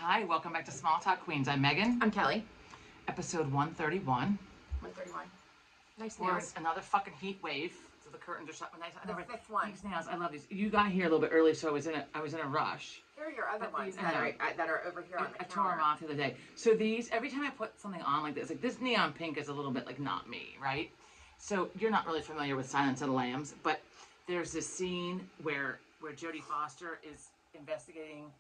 Hi, welcome back to Small Talk Queens. I'm Megan. I'm Kelly. Episode 131. 131. Nice Or nails. another fucking heat wave. So the curtains are shut. Nice. The fifth one. These nails, I love these. You got here a little bit early, so I was in a rush. Here are your other But ones these- that are over here on the I tore counter. them off the other day. So these, every time I put something on like this neon pink is a little bit like not me, right? So you're not really familiar with Silence of the Lambs, but there's this scene where Jodie Foster is investigating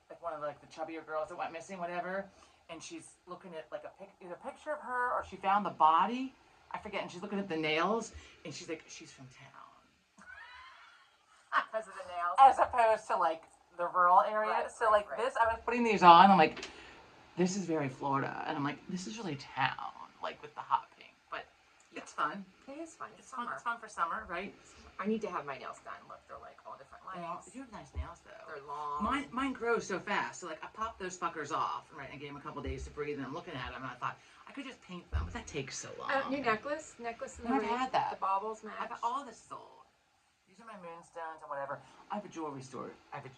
like one of the chubbier girls that went missing, whatever, and she's looking at like either a picture of her or she found the body. I forget, and she's looking at the nails, and she's like, she's from town. Because of the nails. As opposed to like the rural area. Right, So right, like right. this, I was putting these on. I'm like, this is very Florida, and I'm like, this is really town, like with the hot pink. But it's fun. It is fun. It's fun. It's fun for summer, right? I need to have my nails done. Look, they're like all different lengths. You have nice nails though. They're long. Mine grows so fast. So like I popped those fuckers off, right? I gave them a couple days to breathe, and I'm looking at them, and I thought I could just paint them, but that takes so long. New necklace in the I've ring. had that. The baubles match. I got all this sold. These are my moonstones and whatever. I have a jewelry store. Okay,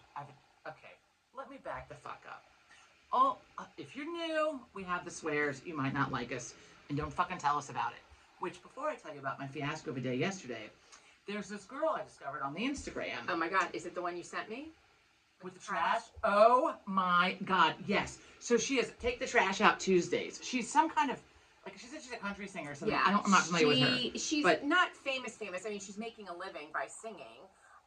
let me back the fuck up. Oh, if you're new, we have the swears. You might not like us, and don't fucking tell us about it. Which, before I tell you about my fiasco of a day yesterday, there's this girl I discovered on the Instagram. Oh my God, is it the one you sent me? With the trash? Oh my God, yes. So she is Take the Trash Out Tuesdays. She's some kind of, like, she said she's a country singer or something. Yeah. I'm not familiar with her. She's but not famous. I mean, she's making a living by singing.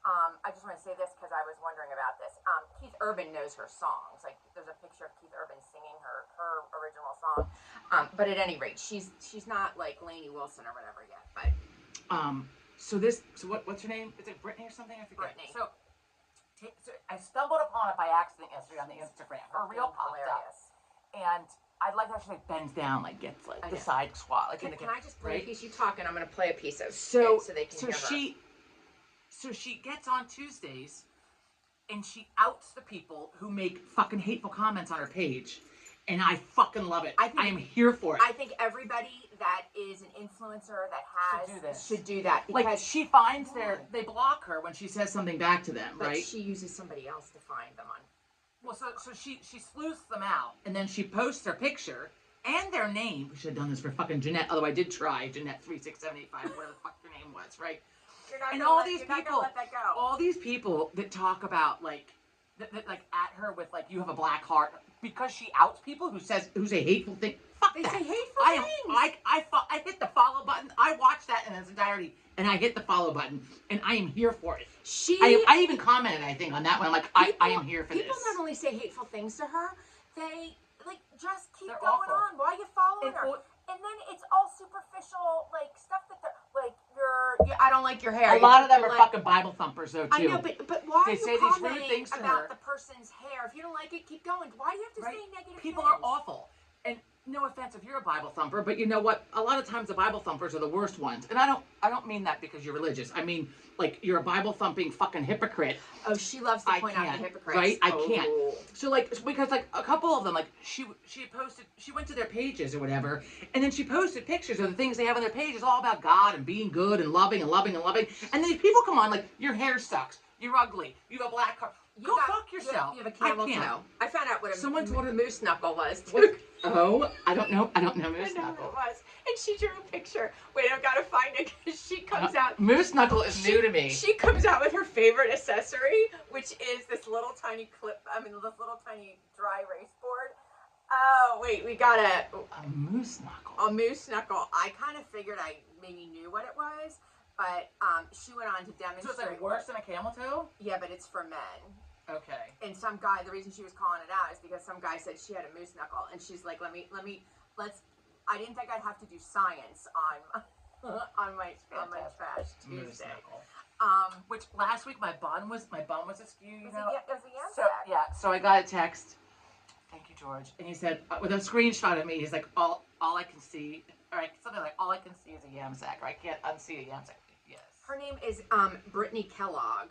I just want to say this because I was wondering about this. Keith Urban knows her songs. Like, there's a picture of Keith Urban singing her original song. But at any rate, she's not like Lainey Wilson or whatever yet. But so what's her name? Is it Brittany or something? I forget. Brittany. So I stumbled upon it by accident yesterday on the Instagram. Her reel popped up, and I'd like to actually bends down, like gets like the side squat, like Can I just play right? a piece? You talk, and I'm going to play a piece of So it so they can hear her. So she gets on Tuesdays, and she outs the people who make fucking hateful comments on her page, and I fucking love it. I am here for it. I think everybody that is an influencer that should do that. Like, she finds they block her when she says something back to them, but right? she uses somebody else to find them on. Well, so she sleuths them out, and then she posts their picture and their name. We should have done this for fucking Jeanette, although I did try Jeanette36785, whatever the fuck your name was, right? You're All not gonna let that go. all these people that talk about like that like at her with like you have a black heart because she outs people who's a hateful thing. Fuck They that. say hateful things. I hit the follow button. I watched that in its entirety, and I hit the follow button, and I am here for it. I even commented, I think, on that one. I'm like, I am here for this. People not only say hateful things to her, they like just keep They're going awful. on. Why are you following her? And then it's all superficial, like stuff that they're like. I don't like your hair. A lot of them are fucking Bible thumpers, though, too. I know, but why They are say you these rude commenting things to about her. the person's hair? If you don't like it, keep going. Why do you have to say negative People things? are awful. And no offense if you're a Bible thumper, but you know what? A lot of times the Bible thumpers are the worst ones. And I don't mean that because you're religious. I mean, like, you're a Bible thumping fucking hypocrite. Oh, she loves to point out the hypocrites. Right? I can't. So, like, because, like, a couple of them, like, she went to their pages or whatever, and then she posted pictures of the things they have on their pages all about God and being good and loving and loving and loving. And then these people come on, like, your hair sucks. You're ugly. You have a black car. Go fuck yourself. You have a camel I can't. toe. I found out what a moose knuckle was. Oh, I don't know moose I know knuckle. what it was. And she drew a picture. Wait, I've got to find it because she comes out. Moose knuckle is new to me. She comes out with her favorite accessory, which is this little tiny this little tiny dry erase board. Oh, wait, we got a moose knuckle. A moose knuckle. I kind of figured I maybe knew what it was, but she went on to demonstrate. So it's like worse than a camel toe? Yeah, but it's for men. Okay. And some guy, the reason she was calling it out is because some guy said she had a moose knuckle, and she's like, let's. I didn't think I'd have to do science on my trash Tuesday. Which last week my bun was askew. You know. It was a yam sack. So I got a text. Thank you, George. And he said with a screenshot of me, he's like, all I can see, all right, something like all I can see is a yam sack, or I can't unsee a yam sack. Yes. Her name is Brittany Kellogg.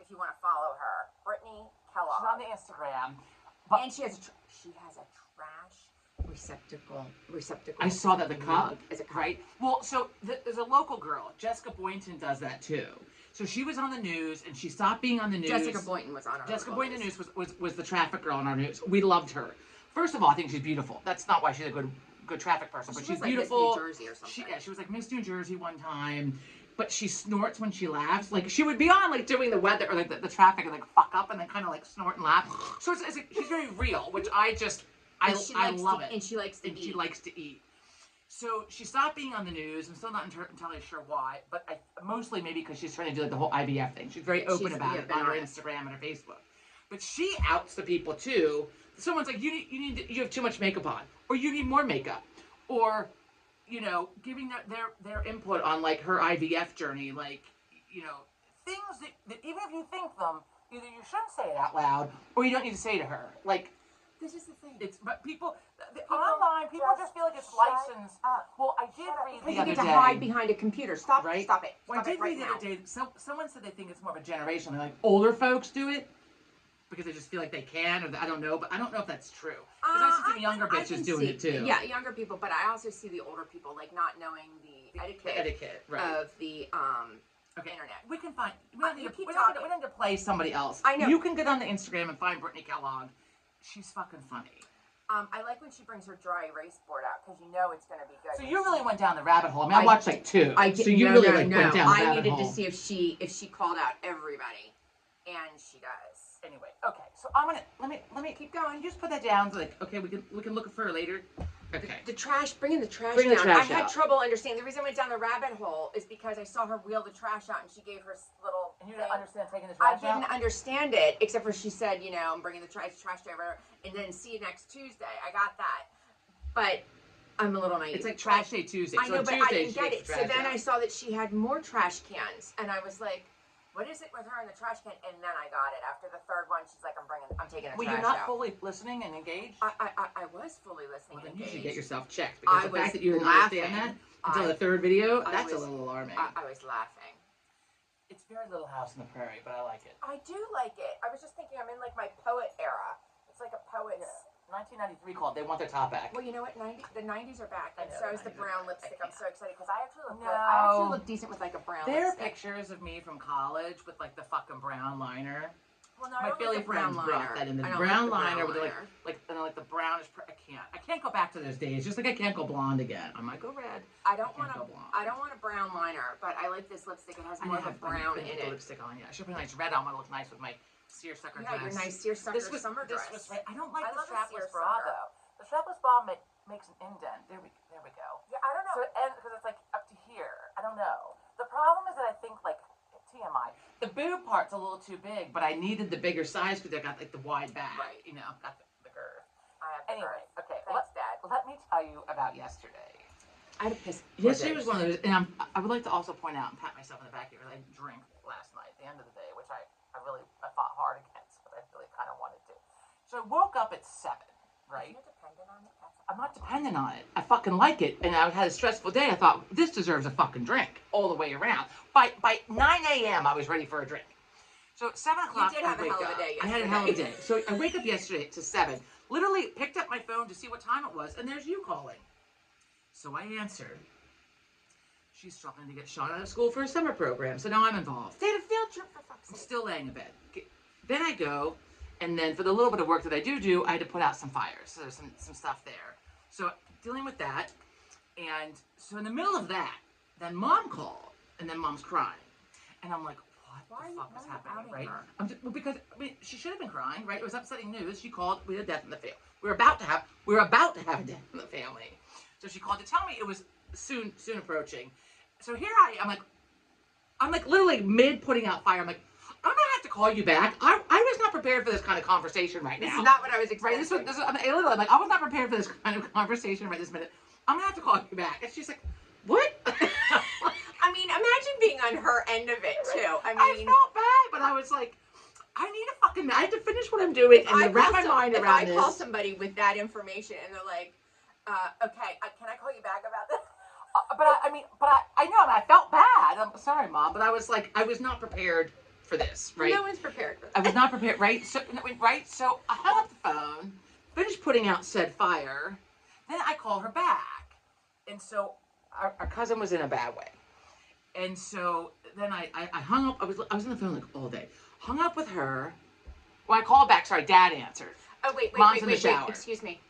If you want to follow her, Brittany Kellogg. She's on the Instagram, and she has a trash receptacle. I saw that the cup, as a cup. right? Well, so there's a local girl, Jessica Boynton, does that too. So she was on the news, and she stopped being on the news. Jessica Boynton was on our Jessica local Boynton news. was the traffic girl on our news. We loved her. First of all, I think she's beautiful. That's not why she's a good traffic person, but She she's was like Miss beautiful. New Jersey or something. She was like Miss New Jersey one time. But she snorts when she laughs. Like she would be on like doing the weather or like the traffic and like fuck up and then kind of like snort and laugh. So it's like, she's very real, which I love it. And she likes to and eat. she likes to eat. So she stopped being on the news. I'm still not entirely sure why, but mostly maybe because she's trying to do like the whole IVF thing. She's very open about it on her Instagram and her Facebook. But she outs the people too. Someone's like, you have too much makeup on, or you need more makeup, or you know, giving their input on like her IVF journey, like you know, things that even if you think them, either you shouldn't say it out loud or you don't need to say to her. Like This is the thing. but people online people just feel like it's licensed. Well, I did read Because the you get other to day. hide behind a computer. Stop Right? Stop it. Well, I Stop did it right read the now. other day. Someone said they think it's more of a generation. Like older folks do it because they just feel like they can, or I don't know. But I don't know if that's true. Because I see some younger I bitches can doing see- it too. Yeah, younger people, but I also see the older people like not knowing the etiquette, right? of the Okay. internet. We can find. We don't, You need, to, keep we, don't need, talking. we don't need to play somebody else. I know. You can get on the Instagram and find Brittany Kellogg. She's fucking funny. I like when she brings her dry erase board out because you know it's going to be good. So you really went down the rabbit hole. I mean, I I- watched like two. I did, so you no, really no, like no. went down the I rabbit needed hole. to see if she called out everybody, and she does. Anyway, okay. So I'm gonna let me keep going. You just put that down. So like, okay, we can look for her later. Okay. The trash, bringing the trash Bring the down. trash I had out. trouble understanding. The reason I went down the rabbit hole is because I saw her wheel the trash out, and she gave her little. And you thing. didn't understand taking the I trash didn't out? understand it, except for she said, you know, I'm bringing the trash driver, and then see you next Tuesday. I got that, but I'm a little naive. It's like Trash Day Tuesday. I So know, on but Tuesday, I didn't she get takes it. the So trash then out. I saw that she had more trash cans, and I was like, what is it with her in the trash can? And then I got it. After the third one, she's like, I'm taking the Well, trash you're not out. fully listening and engaged. I was fully listening. Well, then and you should engaged. get yourself checked I because the was fact that you didn't laughing. understand that until I- the third video, I that's was- a little alarming. I was laughing. It's very Little House on the Prairie, but I like it. I do like it. I was just thinking, I'm in like my poet era. It's like a poet's. 1993 called. They want their top back. Well, you know what? The 90s are back, I and know, so the is the 90s are brown back. lipstick. I'm so excited because I actually look No. good. I actually look decent with like a brown There are lipstick. pictures of me from college with like the fucking brown liner. Well, no, My I don't Philly like the brown friends liner. brought that in. The I don't brown like liner the with brown the, liner. like the brownish. I can't go back to those days. Just like I can't go blonde again. I might go red. I don't can't want go blonde. I don't want a brown liner, but I like this lipstick. It has more of a brown in it. Lipstick on. Yeah, I should put a nice red on. I want to look nice with my seersucker Yeah, dress. your nice seersucker summer dress. This was right. I don't like I the love a strapless bra seersucker. though. The strapless bra makes an indent. There we go. Yeah, I don't know. So it ends because it's like up to here. I don't know. The problem is that I think like TMI. The boob part's a little too big, but I needed the bigger size because I got like the wide back. Right. You know, got the girth. I have Anyway, girth. okay. Thanks, Dad. Let me tell you about yesterday. I had a piss. Yesterday was one of those, and I would like to also point out and pat myself in the back here. I drank last night, at the end of the day, which I fought hard against, but I really kind of wanted to. So I woke up at 7, right? You're dependent on it. I'm not dependent on it. I fucking like it, and I had a stressful day. I thought this deserves a fucking drink all the way around. By 9 a.m., I was ready for a drink. So at 7 o'clock, did have I a wake hell of a up. day I had a hell of a yesterday. day. So I wake up yesterday to 7. Literally picked up my phone to see what time it was, and there's you calling. So I answered. She's struggling to get Sean out of school for a summer program, so now I'm involved. They had a field trip for fuck's I'm sake. still laying in bed. Then I go, and then for the little bit of work that I do, I had to put out some fires. So there's some stuff there. So dealing with that, and so in the middle of that, then Mom called, and then Mom's crying, and I'm like, what the fuck is happening, right? Well, because I mean, she should have been crying, right? It was upsetting news. She called. We had a death in the family. We were about to have a death in the family. So she called to tell me it was soon approaching. So here I'm like literally mid putting out fire. I'm like, I'm gonna have to call you back. I was not prepared for this kind of conversation right now. This is not what I was right. expecting. I'm like, I was not prepared for this kind of conversation right this minute. I'm gonna have to call you back. And she's like, what? I mean, imagine being on her end of it too. I I mean, felt bad, but I was like, I have to finish what I'm doing and wrap my mind around this. If I call somebody with that information and they're like, okay, can I call you back about this? But I know, and I felt bad. I'm sorry, Mom, but I was like, I was not prepared for this, right? No one's prepared for that. I was not prepared, right? So I hung up the phone, finished putting out said fire. Then I call her back. And so our cousin was in a bad way. And so then I hung up. I was on the phone like all day. Hung up with her. Well, I called back. Sorry, Dad answered. Oh, wait. Mom's in the shower. Excuse me.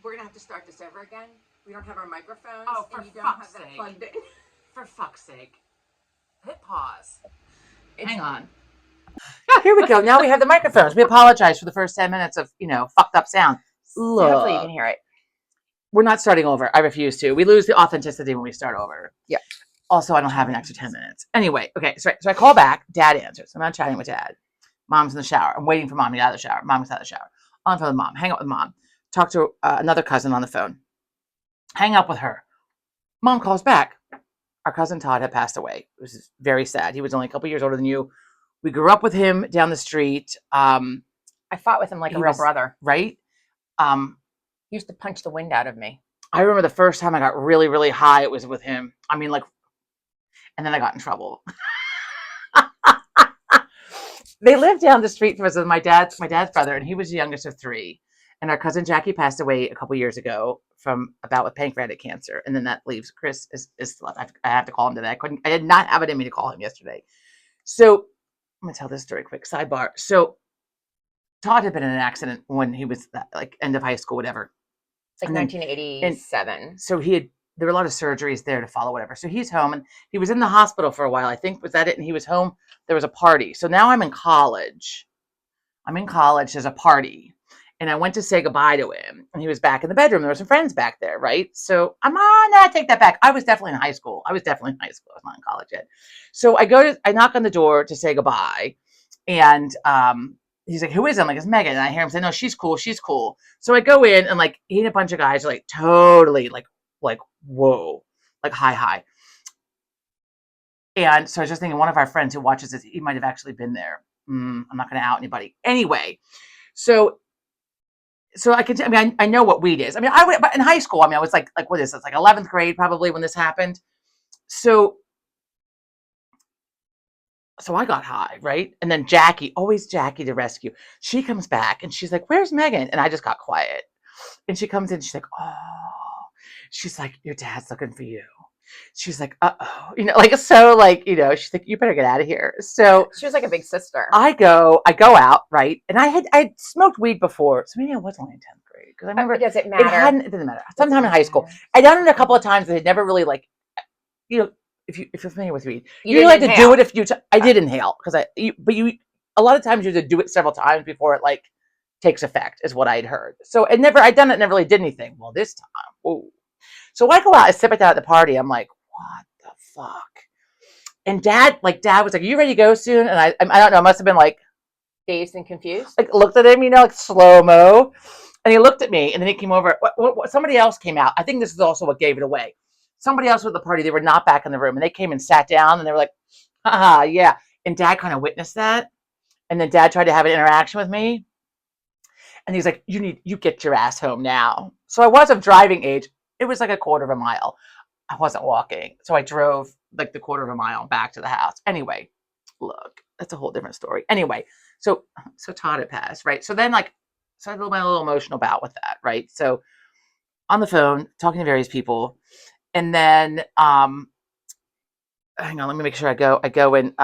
We're going to have to start this over again. We don't have our microphones. Oh, for and you don't fuck's have that sake. plugged in. For fuck's sake. Hit pause. Hang on. Oh, Here we go. Now we have the microphones. We apologize for the first 10 minutes of, fucked up sound. Hopefully you can hear it. We're not starting over. I refuse to. We lose the authenticity when we start over. Yep. Also, I don't have an extra 10 minutes. Anyway, okay. So I call back. Dad answers. I'm not chatting with Dad. Mom's in the shower. I'm waiting for Mom to get out of the shower. Mom gets out of the shower. On the phone with Mom. Hang up with Mom. Talk to another cousin on the phone. Hang up with her. Mom calls back. Our cousin Todd had passed away. It was very sad. He was only a couple years older than you. We grew up with him down the street. I fought with him like a He real was- brother. Right? He used to punch the wind out of me. I remember the first time I got really, really high, it was with him. I mean, like, and then I got in trouble. They lived down the street from us with my dad's brother, and he was the youngest of three. And our cousin Jackie passed away a couple years ago from a bout with pancreatic cancer. And then that leaves Chris is still up. I have to call him today. I did not have it in me to call him yesterday. So I'm gonna tell this story quick. Sidebar. So Todd had been in an accident when he was like end of high school, whatever. It's like And then- 1987. So there were a lot of surgeries there to follow, whatever. So he's home, and he was in the hospital for a while. I think, was that it? And he was home. There was a party. So now I'm in college. There's a party. And I went to say goodbye to him, and he was back in the bedroom. There were some friends back there, right? So no, I take that back. I was definitely in high school. I was not in college yet. So I knock on the door to say goodbye, and he's like, "Who is it?" I'm like, "It's Megan." And I hear him say, "No, she's cool. She's cool." So I go in, and like he and a bunch of guys are like totally like whoa, like high. And so I was just thinking, one of our friends who watches this, he might have actually been there. I'm not going to out anybody. Anyway, so I know what weed is. I mean, but in high school, I was like, what is this? Like 11th grade probably when this happened. So I got high, right? And then always Jackie to rescue. She comes back and she's like, "Where's Megan?" And I just got quiet. And she comes in, she's like, "Oh," she's like, "Your dad's looking for you." She's like, "Uh-oh," she's like, "You better get out of here." So She was like a big sister. I go out, right? And I had smoked weed before, so maybe I was only in 10th grade because I remember Does it matter? it didn't matter. Sometime in high school, I done it a couple of times. It never really if you're familiar with weed, you didn't like to do inhale. it if you. I did inhale because a lot of times you have to do it several times before it like takes effect, is what I'd heard. So I'd done it, never really did anything. Well, this time, whoa. So I go out, I sip it out at the party. I'm like, what the fuck? And Dad was like, "Are you ready to go soon?" And I don't know, I must have been like Dazed and confused. like looked at him, like slow-mo. And he looked at me, and then he came over. Somebody else came out. I think this is also what gave it away. Somebody else was at the party. They were not back in the room, and they came and sat down, and they were like, "Haha, yeah." And Dad kind of witnessed that. And then Dad tried to have an interaction with me. And he's like, you get your ass home now. So I was of driving age. It was like a quarter of a mile. I wasn't walking. So I drove like the quarter of a mile back to the house. Anyway, look, that's a whole different story. Anyway, so Todd had passed, right? So then I had my little emotional bout with that, right? So on the phone, talking to various people. And then, hang on, let me make sure I go in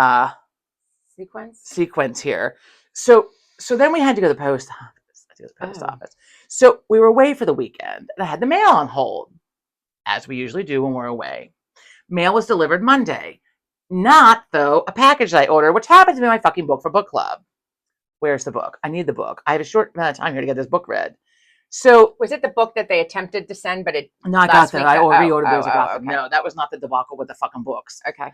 sequence here. So then we had to go to the post office. So we were away for the weekend, and I had the mail on hold, as we usually do when we're away. Mail was delivered Monday. Not, though, a package that I ordered, which happens to be my fucking book for book club. Where's the book? I need the book. I have a short amount of time here to get this book read. So Was it the book that they attempted to send, but it? no, I got Last that. week- I oh, reordered those. I got oh, them. okay. No, that was not the debacle with the fucking books. Okay.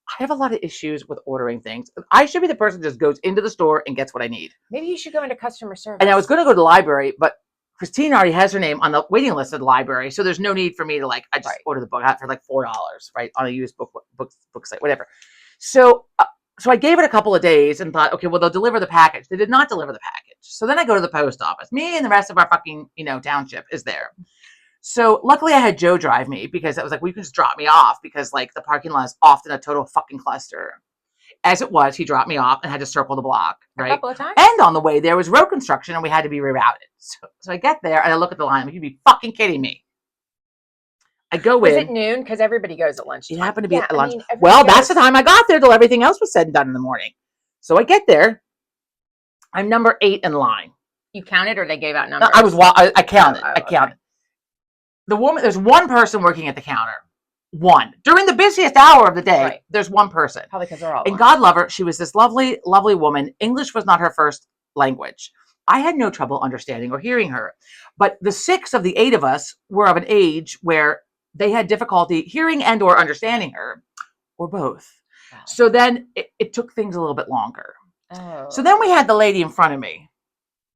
I have a lot of issues with ordering things. I should be the person that just goes into the store and gets what I need. Maybe you should go into customer service. And I was going to go to the library, but Christine already has her name on the waiting list of the library, so there's no need for me to I just Right. order the book out for like $4, right, on a used book site, whatever. So I gave it a couple of days and thought, okay, well, they'll deliver the package. They did not deliver the package. So then I go to the post office. Me and the rest of our fucking township is there. So luckily I had Joe drive me because I was like, well, you can just drop me off because like the parking lot is often a total fucking cluster. As it was, he dropped me off and had to circle the block, a right? couple of times. And on the way there was road construction and we had to be rerouted. So I get there and I look at the line. I'm like, you'd be fucking kidding me. I go Was in. it noon? Because everybody goes at lunchtime. It happened to be Yeah, at I lunch. mean, everybody Well, that's the goes. time I got there till everything else was said and done in the morning. So I get there. I'm number 8 in line. You counted, or they gave out No, numbers? I counted. I okay. counted. The woman, there's one person working at the counter. One. During the busiest hour of the day, Right. there's one person. Probably because they're all. And God love her, she was this lovely, lovely woman. English was not her first language. I had no trouble understanding or hearing her. But the 6 of the 8 of us were of an age where they had difficulty hearing and or understanding her, or both. Wow. So then it took things a little bit longer. Oh. So then we had the lady in front of me.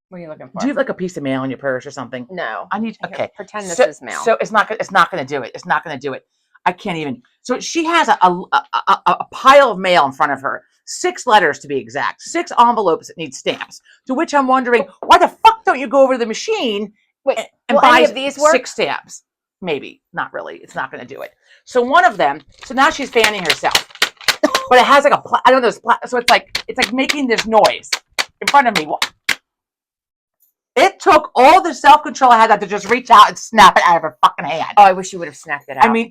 What are you looking for? Do you have like a piece of mail in your purse or something? No. I need. Here, Okay. pretend this So, is mail. so it's not going to do it. It's not going to do it. I can't even. So she has a pile of mail in front of her. 6 letters to be exact. 6 envelopes that need stamps. To which I'm wondering, why the fuck don't you go over to the machine Wait, and will buy any of these work? 6 stamps? Maybe. Not really. It's not going to do it. So one of them. So now she's fanning herself, but it has like I don't know. So it's like making this noise in front of me. It took all the self-control I had to just reach out and snap it out of her fucking hand. Oh, I wish you would have snapped it out. I mean,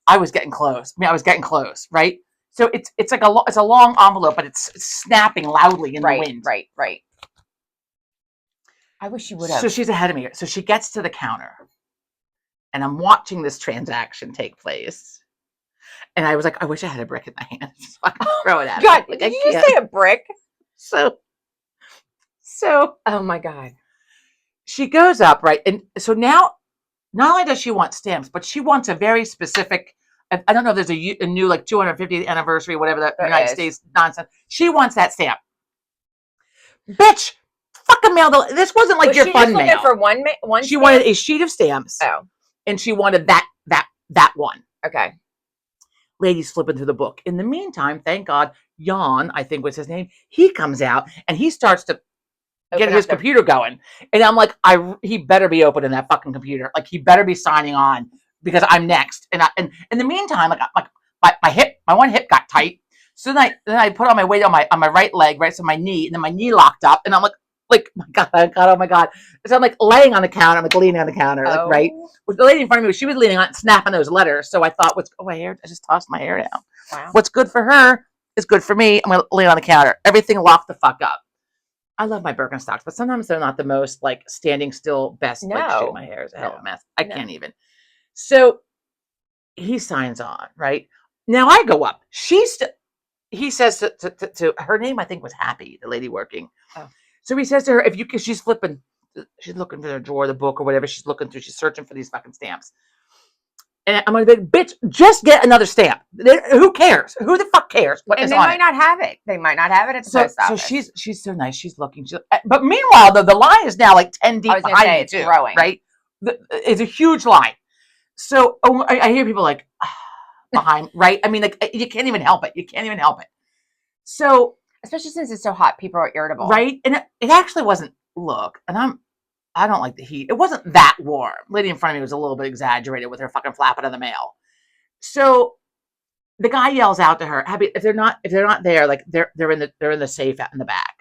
I was getting close. I was getting close, right? So it's like it's a long envelope, but it's snapping loudly in the wind. Right. I wish you would have. So she's ahead of me. So she gets to the counter, and I'm watching this transaction take place. And I was like, I wish I had a brick in my hand. Just fucking throw it at her. God, Like, did you just say a brick? So Oh my God. she goes up, right? And so now, not only does she want stamps, but she wants a very specific. I don't know if there's a new like 250th anniversary, whatever the United States nonsense. She wants that stamp. Bitch, fucking mail. This wasn't like Was your she fun just looking mail. for one She stamp? wanted a sheet of stamps, Oh, and she wanted that one. okay. Lady's flipping through the book. In the meantime, thank God, Jan, I think was his name, he comes out and he starts to get Open his up the- computer going. And I'm like, he better be opening that fucking computer. Like, he better be signing on because I'm next. And in the meantime, my one hip got tight. So then I put on my weight on my right leg, right? So my knee, and then my knee locked up. And I'm like, oh my God. So I'm like laying on the counter. I'm like leaning on the counter, like, right? With the lady in front of me, she was leaning on, snapping those letters. So I thought, my hair? I just tossed my hair down. Wow. What's good for her is good for me. I'm going to lay on the counter. Everything locked the fuck up. I love my Birkenstocks, but sometimes they're not the most like standing still best. No. Like, shit, my hair is a hell of a mess. I No. can't even. So he signs on, right? Now I go up. He says to her name, I think was Happy, the lady working. Oh. So he says to her, because she's flipping, she's looking for the drawer, the book, or whatever she's looking through. She's searching for these fucking stamps. And I'm like, bitch, just get another stamp. Who cares? Who the fuck cares? What And is they on might it? not have it. They might not have it at the post So office. she's so nice. She's looking. But meanwhile, the line is now like 10 deep I was gonna behind say, me it's too, growing. right? It's a huge line. So I hear people like behind, right? I mean, like, you can't even help it. You can't even help it. So Especially since it's so hot, people are irritable. right, and it actually wasn't. Look, and I don't like the heat. It wasn't that warm. Lady in front of me was a little bit exaggerated with her fucking flapping of the mail. So the guy yells out to her, "Abby, if they're not there, like they're in the safe out in the back."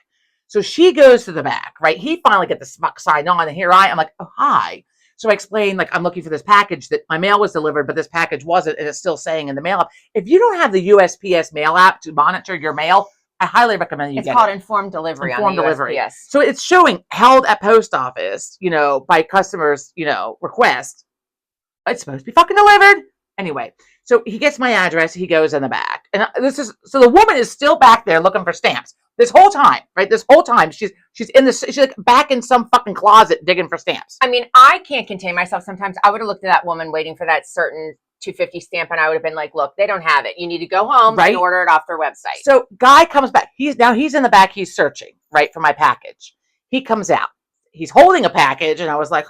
So she goes to the back, right? He finally gets the signed on, and here I'm like, "Oh, hi." So I explained, like, I'm looking for this package that my mail was delivered, but this package wasn't, and it's still saying in the mail app. If you don't have the USPS mail app to monitor your mail, I highly recommend you It's get called it. informed delivery Informed on the delivery. USPS. So it's showing held at post office, by customers, request. It's supposed to be fucking delivered. Anyway, so he gets my address. He goes in the back. And so the woman is still back there looking for stamps this whole time, right? This whole time she's like back in some fucking closet digging for stamps. I mean, I can't contain myself. Sometimes I would have looked at that woman waiting for that certain 250 stamp, and I would have been like, look, they don't have it. You need to go home Right. and order it off their website. So guy comes back. He's in the back. He's searching, right, for my package. He comes out. He's holding a package, and I was like,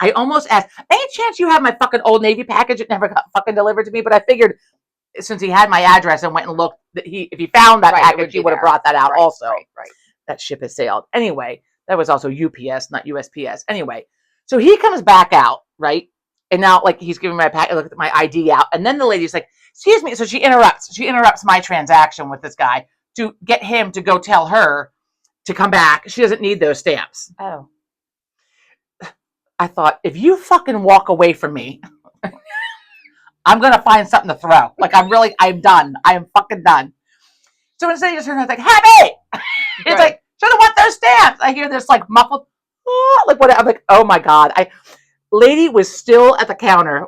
I almost asked, any chance you have my fucking Old Navy package? It never got fucking delivered to me, but I figured since he had my address and went and looked, that if he found that Right, it would package, he be would have there. brought that out also. Right. That ship has sailed. Anyway, that was also UPS, not USPS. Anyway, so he comes back out, right? And now, like, he's giving my pack, look at my ID out, and then the lady's like, "Excuse me." So she interrupts my transaction with this guy to get him to go tell her to come back. She doesn't need those stamps. Oh. I thought, if you fucking walk away from me, I'm gonna find something to throw. Like I'm done. I am fucking done. So instead, he just turned around like, "Hey!" It's Right. like, "Should have want those stamps." I hear this like muffled, like what? I'm like, "Oh my god!" Lady was still at the counter.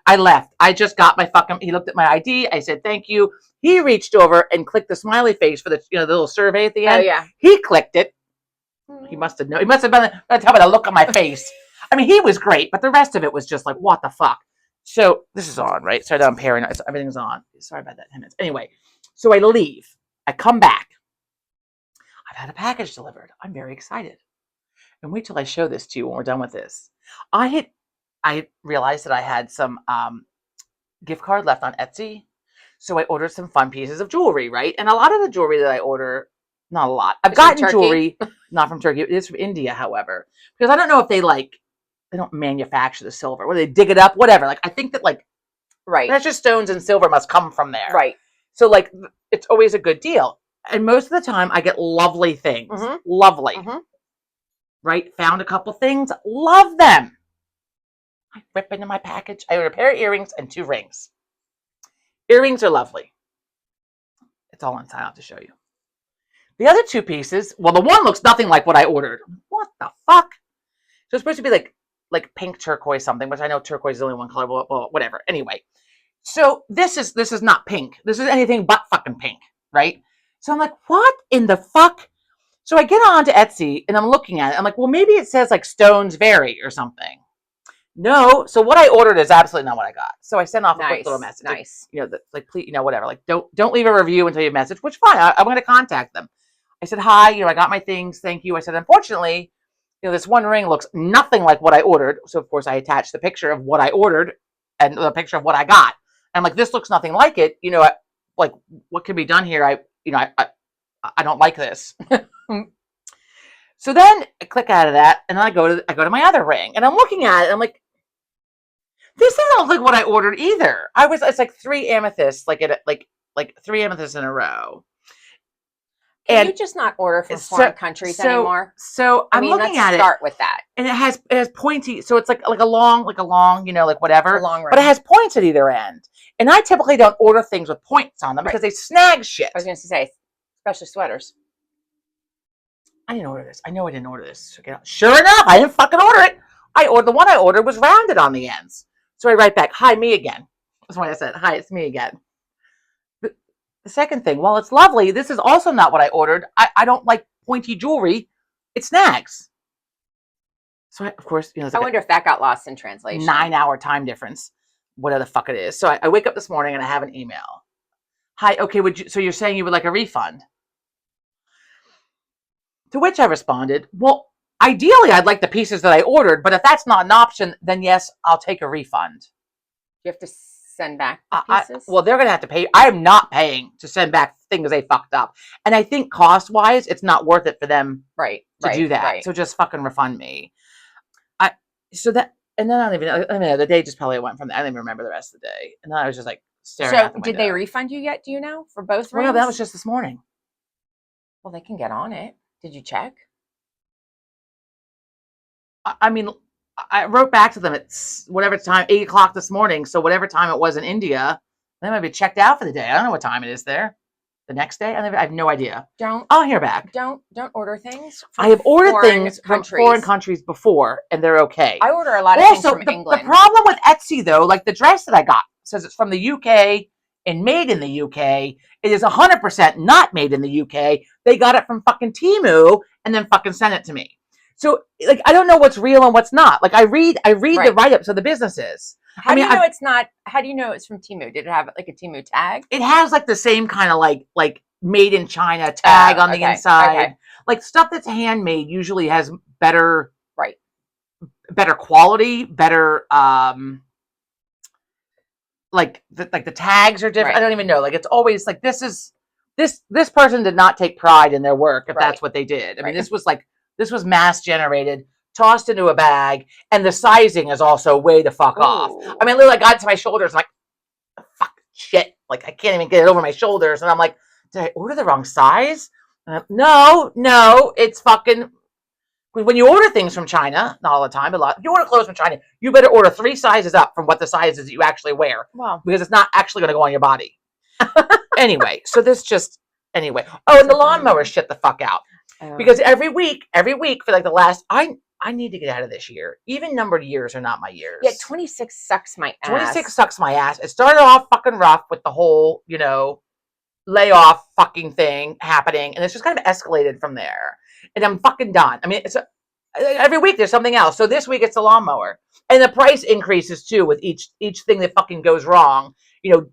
I left. I just got my fucking. He looked at my ID. I said, "Thank you." He reached over and clicked the smiley face for the the little survey at the end. Oh yeah. He clicked it. He must have known. He must have been able to tell by the look on my face. I mean, he was great, but the rest of it was just like, what the fuck? So this is on, right? So I'm paranoid. Everything's on. Sorry about that, 10 minutes. Anyway, so I leave. I come back. I've had a package delivered. I'm very excited. And wait till I show this to you when we're done with this. I realized that I had some gift card left on Etsy. So I ordered some fun pieces of jewelry, right? And a lot of the jewelry that I order, not a lot. I've gotten jewelry, not from Turkey. It is from India, however. Because I don't know if they don't manufacture the silver. Whether they dig it up, whatever. Like I think that Right. precious stones and silver must come from there. Right. So it's always a good deal. And most of the time I get lovely things. Mhm. Lovely. Mhm. Right? Found a couple things. Love them. I rip into my package. I ordered a pair of earrings and 2 rings. Earrings are lovely. It's all inside out to show you. The other 2 pieces, well, the one looks nothing like what I ordered. What the fuck? So it's supposed to be like pink turquoise something, which I know turquoise is only one color, well, whatever. Anyway, so this is not pink. This is anything but fucking pink, right? So I'm like, what in the fuck? So I get on to Etsy and I'm looking at it. I'm like, well, maybe it says like stones vary or something. No. So what I ordered is absolutely not what I got. So I sent off a quick little message. Nice. Like, please, whatever. Like, don't leave a review until you message, which fine. I'm going to contact them. I said, hi, I got my things. Thank you. I said, unfortunately, this one ring looks nothing like what I ordered. So of course I attached the picture of what I ordered and the picture of what I got. And I'm like, this looks nothing like it. Like what can be done here? I don't like this. So then I click out of that and then I go to my other ring and I'm looking at it. And I'm like, this doesn't look like what I ordered either. It's like 3 amethysts, like 3 amethysts in a row. Can you just not order from foreign countries anymore? So I'm looking at it. Start with that. And it has pointy, so it's like a long, whatever. A long ring. But it has points at either end. And I typically don't order things with points on them because they snag shit. I was going to say, especially sweaters. I didn't order this. I know I didn't order this. Sure enough, I didn't fucking order it. The one I ordered was rounded on the ends. So I write back, hi, me again. That's why I said, hi, it's me again. The second thing, while it's lovely, this is also not what I ordered. I don't like pointy jewelry. It snags. So of course, I wonder if that got lost in translation. 9-hour time difference, whatever the fuck it is. So I wake up this morning and I have an email. Hi, okay, so you're saying you would like a refund? To which I responded, well, ideally I'd like the pieces that I ordered, but if that's not an option, then yes, I'll take a refund. You have to send back the pieces? Well, they're going to have to pay. I am not paying to send back things they fucked up. And I think cost-wise, it's not worth it for them to do that. Right. So just fucking refund me. And then I don't even know, the day just probably went from there. I don't even remember the rest of the day. And then I was just like staring at the window. Did they refund you yet, do you know, for both rings? Well, no, that was just this morning. Well, they can get on it. Did you check? I mean, I wrote back to them at whatever time, 8 o'clock this morning. So whatever time it was in India, they might be checked out for the day. I don't know what time it is there. The next day? I have no idea. I'll hear back. Don't order things. I have ordered things from foreign countries before, and they're okay. I order a lot of things from England. The problem with Etsy, though, like the dress that I got, says it's from the UK and made in the UK. It is 100% not made in the UK. They got it from fucking Temu and then fucking sent it to me. So, like, I don't know what's real and what's not. Like, I read the write-ups of the businesses. How do you know it's not? How do you know it's from Temu? Did it have like a Temu tag? It has like the same kind of like made in China tag on the inside. Okay. Like stuff that's handmade usually has better quality, better like the tags are different. Right. I don't even know. Like it's always like this person did not take pride in their work if that's what they did. I mean, this was mass generated, tossed into a bag, and the sizing is also way the fuck off. I mean, literally, I got to my shoulders, I'm like, fuck, shit. Like, I can't even get it over my shoulders. And I'm like, did I order the wrong size? No, it's fucking When you order things from China, not all the time, but a lot, if you order clothes from China, you better order 3 sizes up from what the sizes that you actually wear, Well, because it's not actually going to go on your body. Anyway, so this just anyway. Oh, and the lawnmower shit the fuck out, because every week for like the last I need to get out of this year. Even numbered years are not my years. yeah, 26 sucks my ass. 26 sucks my ass. It started off fucking rough with the whole, layoff fucking thing happening, and it's just kind of escalated from there. And I'm fucking done. I mean, every week there's something else. So this week it's the lawnmower, and the price increases too with each thing that fucking goes wrong.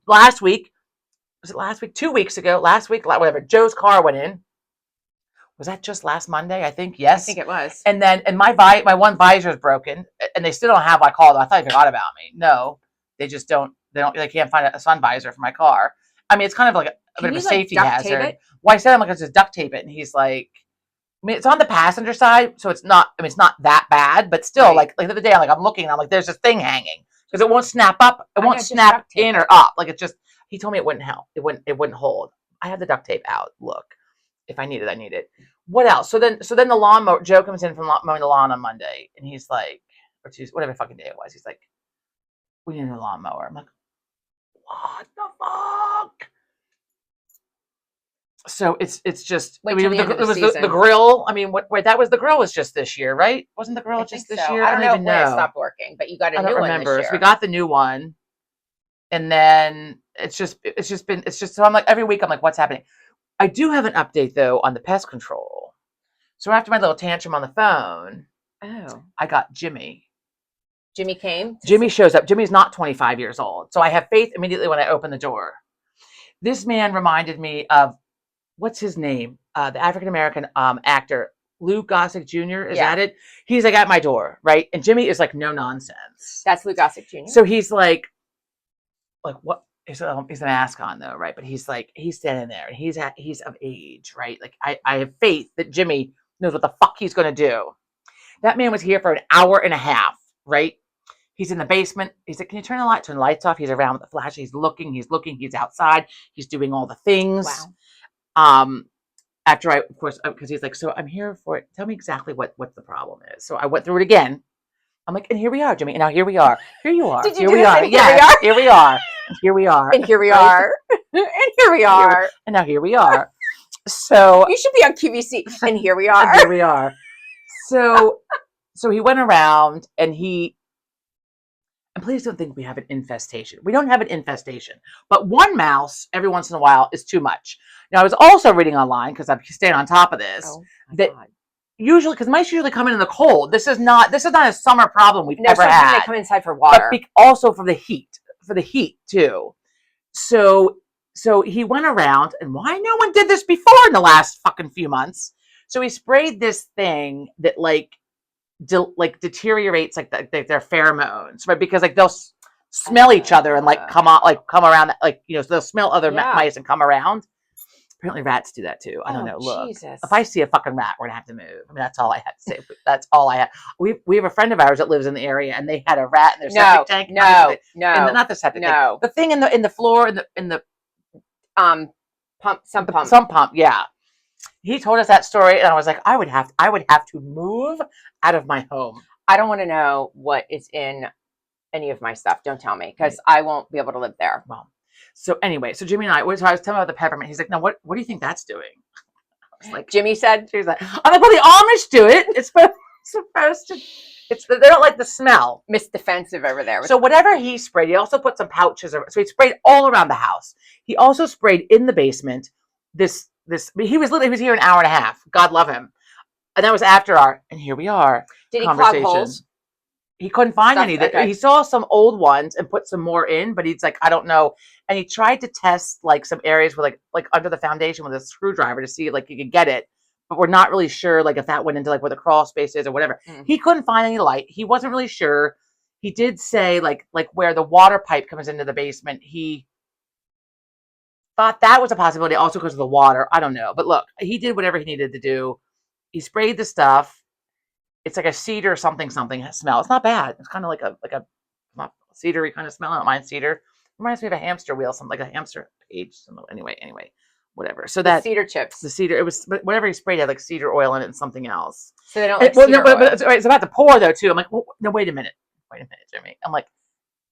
Last week, was it last week? 2 weeks ago, last week, whatever. Joe's car went in. Was that just last Monday? I think yes. I think it was. And then my one visor is broken, and they still don't have my call. I thought they forgot about me. No, they just don't. They can't find a sun visor for my car. I mean, it's kind of like a bit of a safety hazard. Well, I said, I'm like, let's just duct tape it, and he's like, I mean, it's on the passenger side, so it's not. I mean, it's not that bad, but still, Right. like the other day, I'm looking, and I'm like, there's this thing hanging because it won't snap up. It won't just snap duct tape in it. or up. Like, it just. He told me it wouldn't help. It wouldn't hold. I have the duct tape out. Look, if I need it, I need it. What else? So then the lawnmower. Joe comes in from mowing the lawn on Monday, and he's like, or Tuesday, whatever fucking day it was. He's like, we need a lawnmower. I'm like, what the fuck? So it's just. Wait till the end of the it was season. the grill. I mean, wait, that was the grill was just this year, right? Wasn't the grill I just think this so. year? I don't know even when it know. stopped working, but you got a I new don't one remember. this So year. we got the new one, and then it's just so I'm like every week I'm like, what's happening? I do have an update though on the pest control. So after my little tantrum on the phone, Oh, I got Jimmy. Jimmy came. Jimmy shows up. Jimmy's not 25 years old, so I have faith immediately when I open the door. This man reminded me of what's his name? The African American actor Lou Gossett Jr. Is that it? He's like at my door, right? And Jimmy is like no nonsense. That's Lou Gossett Jr. So he's like what? He's a mask on though, right? But he's standing there, and he's of age, right? Like I have faith that Jimmy knows what the fuck he's gonna do. That man was here for an hour and a half, right? He's in the basement. He's like, can you turn the lights off? He's around with the flash. He's looking, he's outside. He's doing all the things. Wow. After I, of course, because he's like, so I'm here for it. Tell me exactly what the problem is. So I went through it again. I'm like, and here we are, Jimmy. And now here we are. Here you are. Did you here do we this? are. And here Yes, we are? here we are. And here we are. And here we Right? are. And here we are. And now here we are. So You should be on QVC. And here we are. and here we are. So he went around and please don't think we have an infestation. We don't have an infestation, but one mouse every once in a while is too much. Now I was also reading online because I'm staying on top of this. Oh, my that God. usually, because mice usually come in the cold. This is not a summer problem we've No, ever sometimes had. they come inside for water. But also for the heat too. So he went around, and why no one did this before in the last fucking few months? So he sprayed this thing that deteriorates their pheromones, right? Because they'll smell each other and come around, so they'll smell other mice and come around. Apparently rats do that too. I don't know. Look, Jesus. if I see a fucking rat, we're gonna have to move. I mean, that's all I have to say. That's all I have. We have a friend of ours that lives in the area, and they had a rat in their septic tank. No. Not the septic tank. The thing in the floor in the sump pump. Yeah. He told us that story, and I was like, I would have to move out of my home. I don't want to know what is in any of my stuff. Don't tell me, because I won't be able to live there. Well, so anyway, so Jimmy and I was telling him about the peppermint. He's like, "No, what do you think that's doing?" I was like, Jimmy said, "I'm like, well, the Amish do it. It's supposed to. They don't like the smell." Miss Defensive over there. So whatever he sprayed, he also put some pouches. So he sprayed all around the house. He also sprayed in the basement. He was here an hour and a half. God love him. And that was after and here we are. Did he conversation. clog holes? He couldn't find any. Okay. He saw some old ones and put some more in, but he's like, I don't know. And he tried to test some areas where like under the foundation with a screwdriver to see you could get it, but we're not really sure if that went into where the crawl space is or whatever. He couldn't find any light. He wasn't really sure. He did say like where the water pipe comes into the basement. He thought that was a possibility also because of the water. I don't know. But look, he did whatever he needed to do. He sprayed the stuff. It's like a cedar something smell. It's not bad. It's kind of like a not cedary kind of smell. I don't mind cedar. Reminds me of a hamster wheel, something like a hamster cage. Anyway. whatever. So The that cedar chips. the cedar, it was whatever he sprayed had like cedar oil in it and something else. So they don't like Well, cedar no, but oil. it's about to pour though too. I'm like, well, no, wait a minute, Jimmy. I'm like,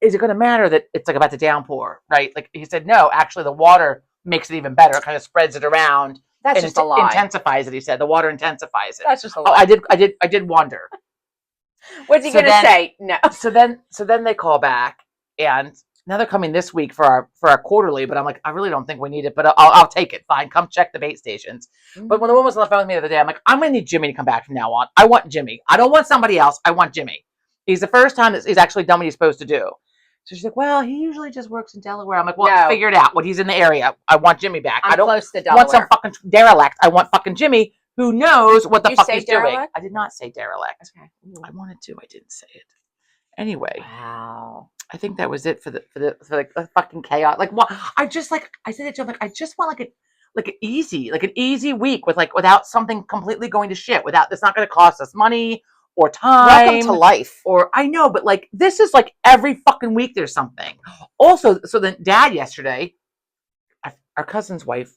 is it going to matter that it's like about to downpour, right? Like he said, no, actually the water makes it even better. It kind of spreads it around. That's and just a lie. intensifies it. He said the water intensifies it. That's just a Oh, lie. I did wonder. What's he So gonna then- say? No. So then they call back, and now they're coming this week for our quarterly. But I'm like, I really don't think we need it, but I'll take it. Fine, come check the bait stations. But when the woman was on the phone with me the other day, I'm like, I'm gonna need Jimmy to come back from now on. I want Jimmy. I don't want somebody else. I want Jimmy. He's the first time that he's actually done what he's supposed to do. So she's like, well, he usually just works in Delaware. I'm like, well, No. figure it out. When he's in the area, I want Jimmy back. I'm I don't close to want some Delaware. fucking derelict. I want fucking Jimmy who knows what the You fuck say he's doing. derelict? I did not say derelict. Okay. I wanted to. I didn't say it. Anyway, Wow. I think that was it for the fucking chaos. Like, what? I just like I said it to him. Like, I just want like an easy week with like without something completely going to shit. Without it's not going to cost us money or time. Welcome to life. Or I know, but like this is like every fucking week there's something. Also, so then Dad yesterday, our cousin's wife.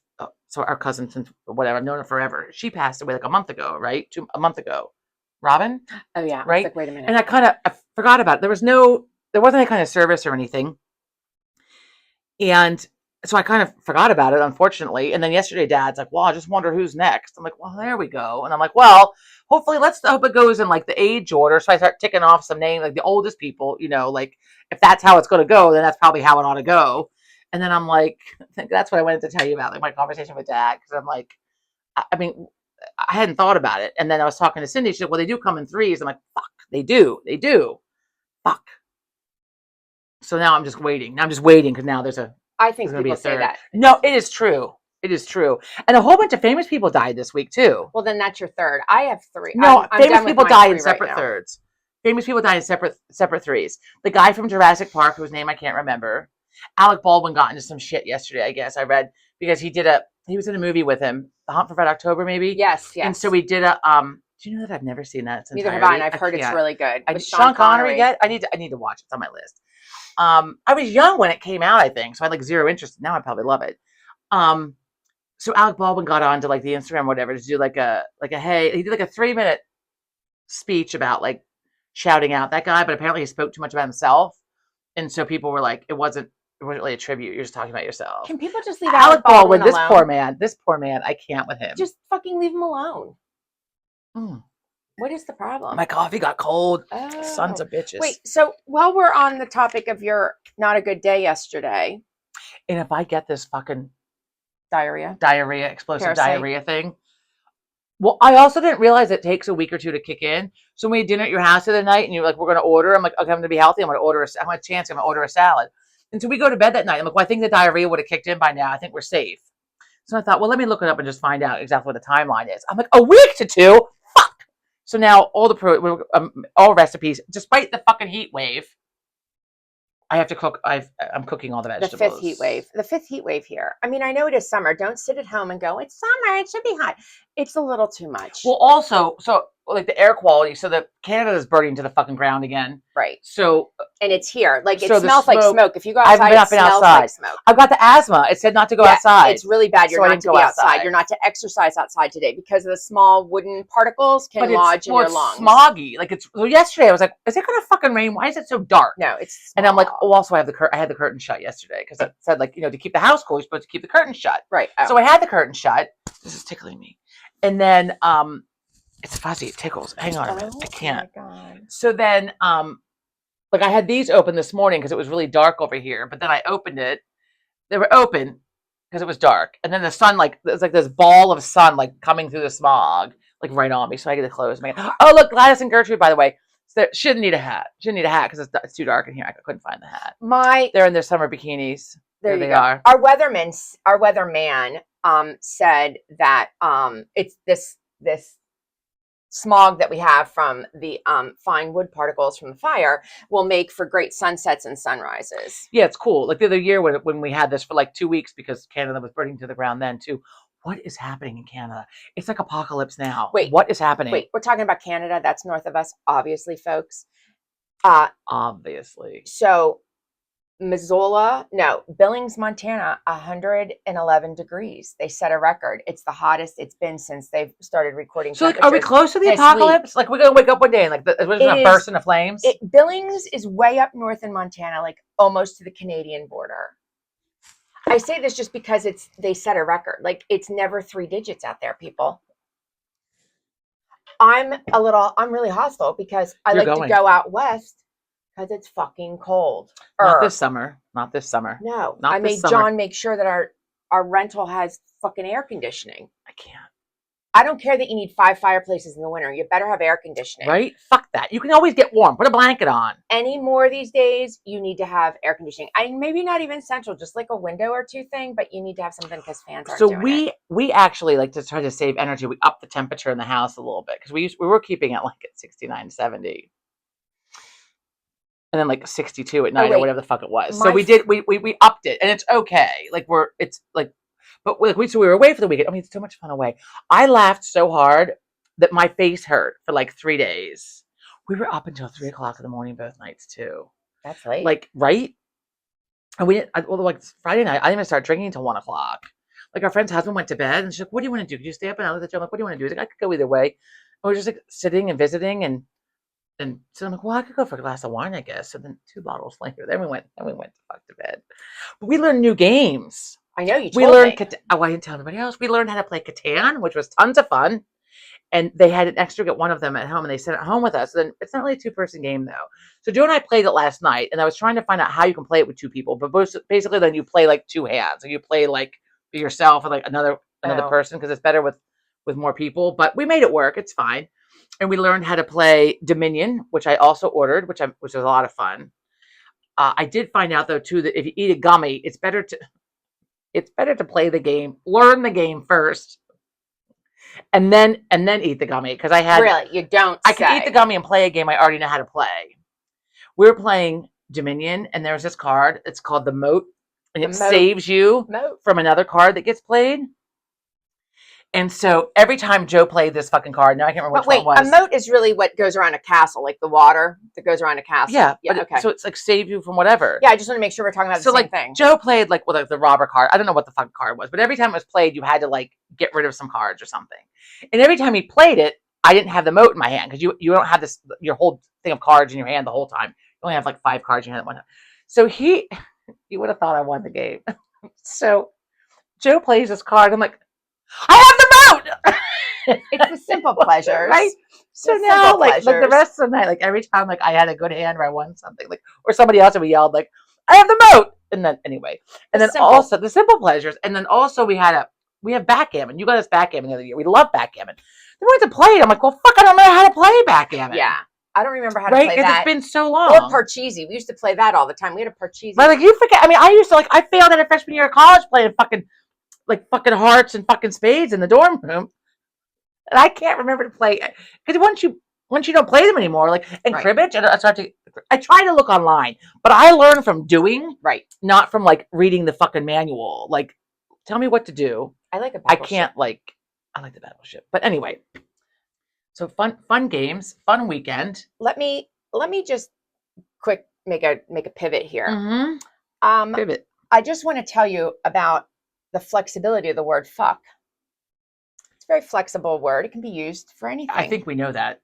So our cousin, since whatever, I've known her forever. She passed away like a month ago, right? A month ago. Robin, Oh yeah. I was right? like, wait a minute. and I forgot about it. There wasn't any kind of service or anything, and so I kind of forgot about it, unfortunately. And then yesterday, Dad's like, "Well, I just wonder who's next." I'm like, "Well, there we go." And I'm like, "Well, hopefully, let's hope it goes in like the age order." So I start ticking off some names, like the oldest people. Like if that's how it's going to go, then that's probably how it ought to go. And then I'm like, I think that's what I wanted to tell you about, like my conversation with Dad, because I'm like, I mean, I hadn't thought about it. And then I was talking to Cindy. She said, well, they do come in threes. I'm like, fuck, they do. Fuck. So now I'm just waiting. Because now there's I think gonna be people a say third. that. No, it is true. It is true. And a whole bunch of famous people died this week too. Well, then that's your third. I have three. No, I'm famous done with people my die three in separate right now. thirds. Famous people die in separate threes. The guy from Jurassic Park, whose name I can't remember, Alec Baldwin got into some shit yesterday, I guess. I read because he was in a movie with him, The Hunt for Red October, maybe. Yes, yes. And so we did a do you know that I've never seen that? Neither have I, and I've heard it's really good. With Sean Connery yet? I need to watch it. It's on my list. I was young when it came out, I think, so I had like zero interest. Now I probably love it. So Alec Baldwin got on to like the Instagram or whatever to do like a hey, he did like a 3-minute speech about like shouting out that guy, but apparently he spoke too much about himself, and so people were like, it wasn't really a tribute. You're just talking about yourself. Can people just leave Alec Baldwin, alone? this poor man, I can't with him. Just fucking leave him alone. Mm. What is the problem? My coffee got cold. Oh. Sons of bitches. Wait, so while we're on the topic of your not a good day yesterday, and if I get this fucking diarrhea, explosive Parasite. diarrhea thing. Well, I also didn't realize it takes a week or two to kick in. So when we had dinner at your house the other night and you're like, we're going to order. I'm like, okay, I'm going to be healthy. I'm going to order I'm going to order a salad. And so we go to bed that night. I'm like, well, I think the diarrhea would have kicked in by now. I think we're safe. So I thought, well, let me look it up and just find out exactly what the timeline is. I'm like, a week to 2? Fuck. So now all recipes, despite the fucking heat wave, I have to cook. I'm cooking all the vegetables. the fifth heat wave here. I mean, I know it is summer. Don't sit at home and go, it's summer, it should be hot. It's a little too much. Well, also, so like the air quality, so the Canada is burning to the fucking ground again. Right. So And it's here. Like it So the smells like smoke- smoke. If you go I haven't outside, been it up and smells outside. like smoke. I've got the asthma. It said not to go Yeah, outside. It's really bad. You're So I not didn't to go be outside. outside. You're not to exercise outside today because of the small wooden particles can lodge in your lungs. Smoggy. Like so yesterday I was like, is it gonna fucking rain? Why is it so dark? No, it's And I'm like, small. oh, also I had the curtain shut yesterday because it said like, to keep the house cool, you're supposed to keep the curtain shut. right. Oh. So I had the curtain shut. This is tickling me. And then it's fuzzy, it tickles. Hang on a minute. I can't. Oh my God. So then like I had these open this morning because it was really dark over here, but then I opened it. They were open because it was dark. And then the sun, like there's like this ball of sun like coming through the smog, like right on me. So I get to close. Oh, look, Gladys and Gertrude, by the way. So she didn't need a hat. She didn't need a hat because it's too dark in here. I couldn't find the hat. They're in their summer bikinis. There they you go. are. Our weatherman said that it's this smog that we have from the fine wood particles from the fire will make for great sunsets and sunrises. Yeah, it's cool. Like the other year when we had this for like 2 weeks because Canada was burning to the ground then too. What is happening in Canada? It's like apocalypse now. Wait, what is happening? Wait, we're talking about Canada. That's north of us, obviously, folks. Obviously. So Missoula, no, Billings, Montana, 111 degrees. They set a record. It's the hottest it's been since they've started recording So, like, are we temperatures close to the this apocalypse? Like, we're gonna wake up one day and like we're just It gonna is- burst into flames? Billings is way up north in Montana, like almost to the Canadian border. I say this just because they set a record. Like it's never 3 digits out there, people. I'm really hostile because I You're like going. to go out west because it's fucking cold. Not this summer. Not this summer. No, Not I this made summer. John make sure that our rental has fucking air conditioning. I can't. I don't care that you need 5 fireplaces in the winter. You better have air conditioning. Right? Fuck that. You can always get warm. Put a blanket on. Any more these days, you need to have air conditioning. I maybe not even central, just like a window or two thing, but you need to have something because fans aren't So doing it. we actually, like, to try to save energy, we upped the temperature in the house a little bit because we were keeping it like at 69, 70. And then like 62 at night or wait. whatever the fuck it was. My So we upped it, and it's okay. Like but so we were away for the weekend. I mean, it's so much fun away. I laughed so hard that my face hurt for like 3 days. We were up until 3 o'clock in the morning both nights too. That's late. Like, right? And like Friday night, I didn't even start drinking until 1 o'clock. Like, our friend's husband went to bed, and she's like, "What do you want to do? Can you stay up?" And I looked at Joe, I'm like, "What do you want to do?" He's like, "I could go either way." And we were just like sitting and visiting, and so I'm like, "Well, I could go for a glass of wine, I guess." And then 2 bottles later, then we went to fuck to bed. But we learned new games. I know you We told learned me. oh, I didn't tell anybody else. We learned how to play Catan, which was tons of fun. And they had an extra get one of them at home, and they sent it home with us. Then it's not really a 2-person game though. So Joe and I played it last night, and I was trying to find out how you can play it with 2 people. But basically, then you play like 2 hands, so you play like yourself or like another Oh. person because it's better with more people. But we made it work. It's fine. And we learned how to play Dominion, which I also ordered, which was a lot of fun. I did find out though too that if you eat a gummy, it's better to play the game, learn the game first, and then eat the gummy. Because Really, you don't. I can eat the gummy and play a game I already know how to play. We were playing Dominion, and there's this card. It's called the Moat, and it saves you from another card that gets played. And so every time Joe played this fucking card, now I can't remember which one it was. A moat is really what goes around a castle, like the water that goes around a castle. Yeah, okay. So it's like save you from whatever. Yeah, I just want to make sure we're talking about the same thing. Joe played like the robber card. I don't know what the fucking card was, but every time it was played, you had to like get rid of some cards or something. And every time he played it, I didn't have the moat in my hand because you don't have your whole thing of cards in your hand the whole time. You only have like 5 cards in your hand at one time. So you would have thought I won the game. So Joe plays this card. I'm like, I have the moat. It's the simple pleasures, right? So now, like the rest of the night, like every time, like I had a good hand or I won something, like or somebody else would be yelled, like, "I have the moat!" And then anyway, and then also the simple pleasures, and then also we have backgammon. You got us backgammon the other year. We love backgammon. Then we went to play it. I'm like, well, fuck, I don't know how to play backgammon. Yeah, I don't remember how to play that. Because it's been so long. Or Parcheesi. We used to play that all the time. We had a Parcheesi. But like you forget. I mean, I used to I failed at a freshman year of college playing fucking hearts and fucking spades in the dorm room. And I can't remember to play because once you don't play them anymore, like in cribbage, I try to look online, but I learn from doing, not from like reading the fucking manual. Like, tell me what to do. I like a battleship. I like the battleship, but anyway. So fun games, fun weekend. Let me just quick make a pivot here. Mm-hmm. Pivot. I just want to tell you about the flexibility of the word fuck. It's a very flexible word. It can be used for anything. I think we know that.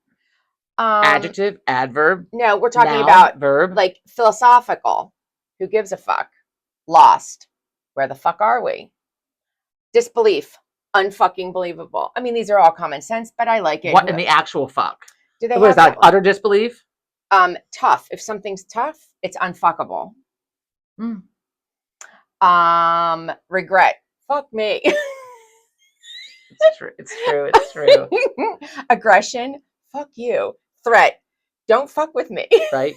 Adjective, adverb. No, we're talking noun, about verb. Like philosophical. Who gives a fuck? Lost. Where the fuck are we? Disbelief. Unfucking believable. I mean, these are all common sense, but I like it. What in the actual fuck? Do they what is that? Like utter disbelief? Tough. If something's tough, it's unfuckable. Regret. Fuck me. It's true. Aggression. Fuck you. Threat. Don't fuck with me. Right.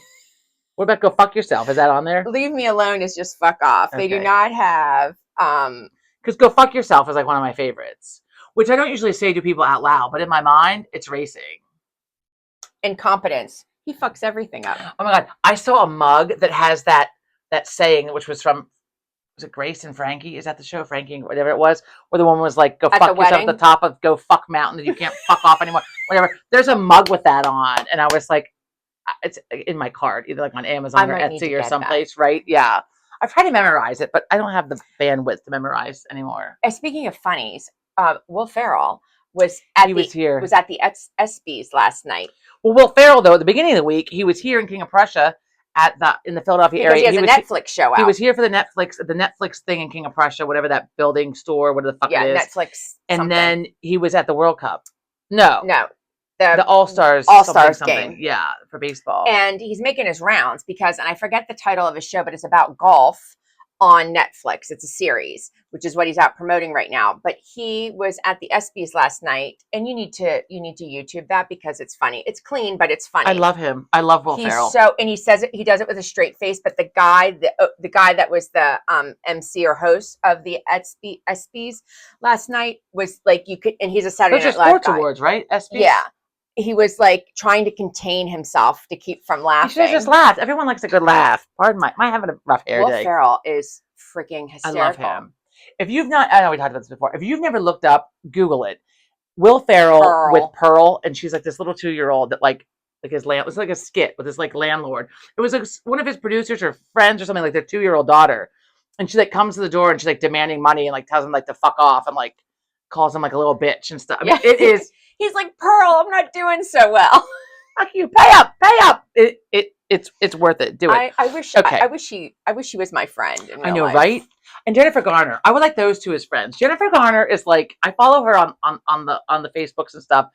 What about go fuck yourself? Is that on there? Leave me alone is just fuck off. Okay. They do not have because go fuck yourself is like one of my favorites, which I don't usually say to people out loud, but in my mind, it's racing. Incompetence. He fucks everything up. Oh my God. I saw a mug that has that saying, which was from, was it Grace and Frankie? Is that the show? Frankie, whatever it was, where the woman was like, go fuck yourself at the top of go fuck mountain that you can't fuck off anymore. Whatever. There's a mug with that on. And I was like, it's in my cart, either like on Amazon or might need to Etsy or get that. someplace, right? Yeah. I've tried to memorize it, but I don't have the bandwidth to memorize anymore. And speaking of funnies, Will Ferrell was at He was here. the ESPYs last night. Well, Will Ferrell, though, at the beginning of the week, he was here in King of Prussia in the Philadelphia Because area. he has a Netflix show out. He was here for the Netflix thing in King of Prussia, whatever that building store, whatever the fuck it is. Netflix. And then he was at the World Cup. No, the All-Stars something. game. Yeah, for baseball. And he's making his rounds because, and I forget the title of his show, but it's about golf on Netflix. It's a series, which is what he's out promoting right now. But he was at the ESPYs last night, and you need to YouTube that because it's funny. It's clean, but it's funny. I love him. I love Will Ferrell. And he says it. He does it with a straight face. But the guy that was the MC or host of the ESPYs last night was like, you could, and he's a Saturday Those are Night Live sports guy. awards, right? ESPYs? Yeah. He was like trying to contain himself to keep from laughing. He should have just laughed. Everyone likes a good laugh. Pardon my having a rough hair Will day. Ferrell is freaking hysterical. I love him. If you've not, I know we talked about this before. If you've never looked up, Google it. Will Ferrell with Pearl, and she's like this little 2-year-old that like his land. It was like a skit with his like landlord. It was like one of his producers or friends or something, like their 2-year-old daughter, and she like comes to the door and she's like demanding money and like tells him like to fuck off and like calls him like a little bitch and stuff. I mean, it is. He's like, Pearl, I'm not doing so well. Fuck you, pay up. It's worth it. Do it. I wish. Okay. I wish she was my friend. In real I know, life. right? And Jennifer Garner, I would like those two as friends. Jennifer Garner is like, I follow her on the Facebooks and stuff.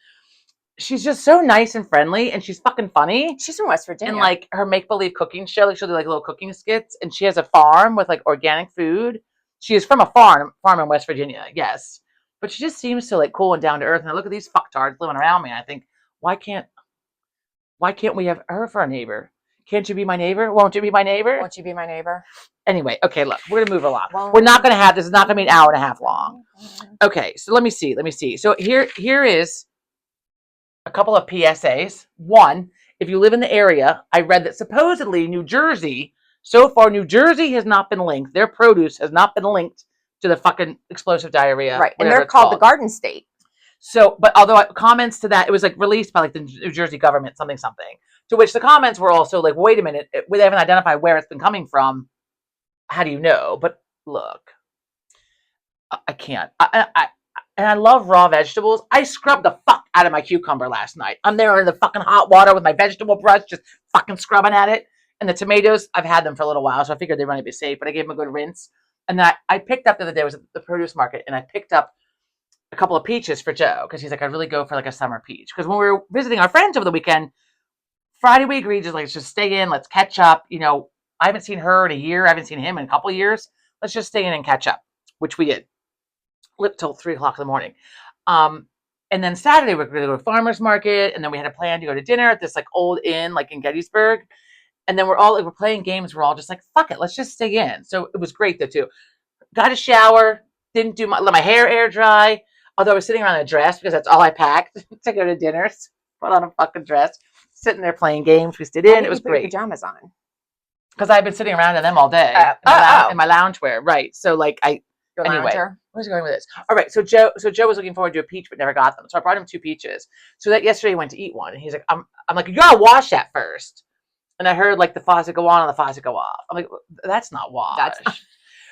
She's just so nice and friendly, and she's fucking funny. She's from West Virginia. And like her make believe cooking show, like she'll do like little cooking skits, and she has a farm with like organic food. She is from a farm in West Virginia, yes. But she just seems so like cool and down to earth. And I look at these fucktards living around me, and I think, why can't we have her for a neighbor? Can't you be my neighbor? Won't you be my neighbor? Won't you be my neighbor? Anyway, okay, look, we're gonna move along. We're not gonna have this is not gonna be an hour and a half long. Okay, so let me see. So here is a couple of PSAs. One, if you live in the area, I read that supposedly New Jersey, so far New Jersey has not been linked. Their produce has not been linked to the fucking explosive diarrhea. Right. And they're called the Garden State. So, but although comments to that, it was like released by like the New Jersey government, something. To which the comments were also like, wait a minute, we haven't identified where it's been coming from. How do you know? But look, I can't. And I love raw vegetables. I scrubbed the fuck out of my cucumber last night. I'm there in the fucking hot water with my vegetable brush, just fucking scrubbing at it. And the tomatoes, I've had them for a little while, so I figured they might be safe, but I gave them a good rinse. And that I picked up the other day, was at the produce market, and I picked up a couple of peaches for Joe, because he's like, I'd really go for like a summer peach. Because when we were visiting our friends over the weekend, Friday we agreed just like, let's just stay in, let's catch up. You know, I haven't seen her in a year, I haven't seen him in a couple of years. Let's just stay in and catch up, which we did. Lived till 3:00 in the morning. And then Saturday we were going to go to farmer's market, and then we had a plan to go to dinner at this like old inn, like in Gettysburg. And then we're playing games. We're all just like, fuck it, let's just stay in. So it was great though too. Got a shower, didn't let my hair air dry. Although I was sitting around in a dress because that's all I packed to go to dinners. Put on a fucking dress, sitting there playing games. We stayed in. It was great. Pajamas on. Because I've been sitting around in them all day in my loungewear, right? So like anyway, where's he going with this? All right, so Joe was looking forward to a peach but never got them, so I brought him 2 peaches. So that yesterday he went to eat one, and he's like, I'm like, you gotta wash that first. And I heard like the faucet go on and the faucet go off. I'm like, that's not wash.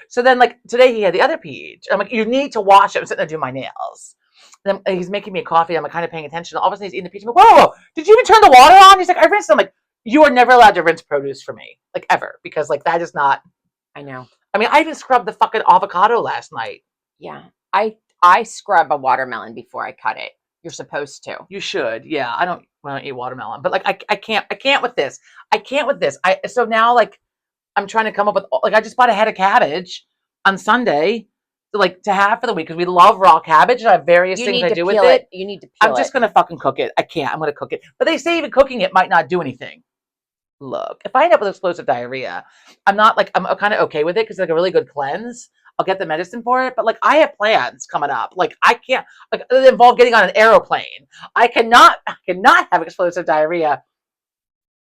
So then like today he had the other peach. I'm like, you need to wash it. I'm sitting there doing my nails. And then he's making me a coffee. I'm like kind of paying attention. All of a sudden he's eating the peach. I'm like, whoa, did you even turn the water on? He's like, I rinsed it. I'm like, you are never allowed to rinse produce for me, like ever, because like that is not. I know. I mean, I even scrubbed the fucking avocado last night. Yeah, I scrub a watermelon before I cut it. You're supposed to. You should. Yeah, I don't eat watermelon, but like I can't with this. So now like I'm trying to come up with like I just bought a head of cabbage on Sunday to have for the week because we love raw cabbage and I have various things I do with it. You need to peel it. I'm just gonna fucking cook it. I can't. I'm gonna cook it. But they say even cooking it might not do anything. Look, if I end up with explosive diarrhea, I'm kind of okay with it because it's like a really good cleanse. I'll get the medicine for it, but like I have plans coming up. Like I can't it involve getting on an aeroplane. I cannot have explosive diarrhea.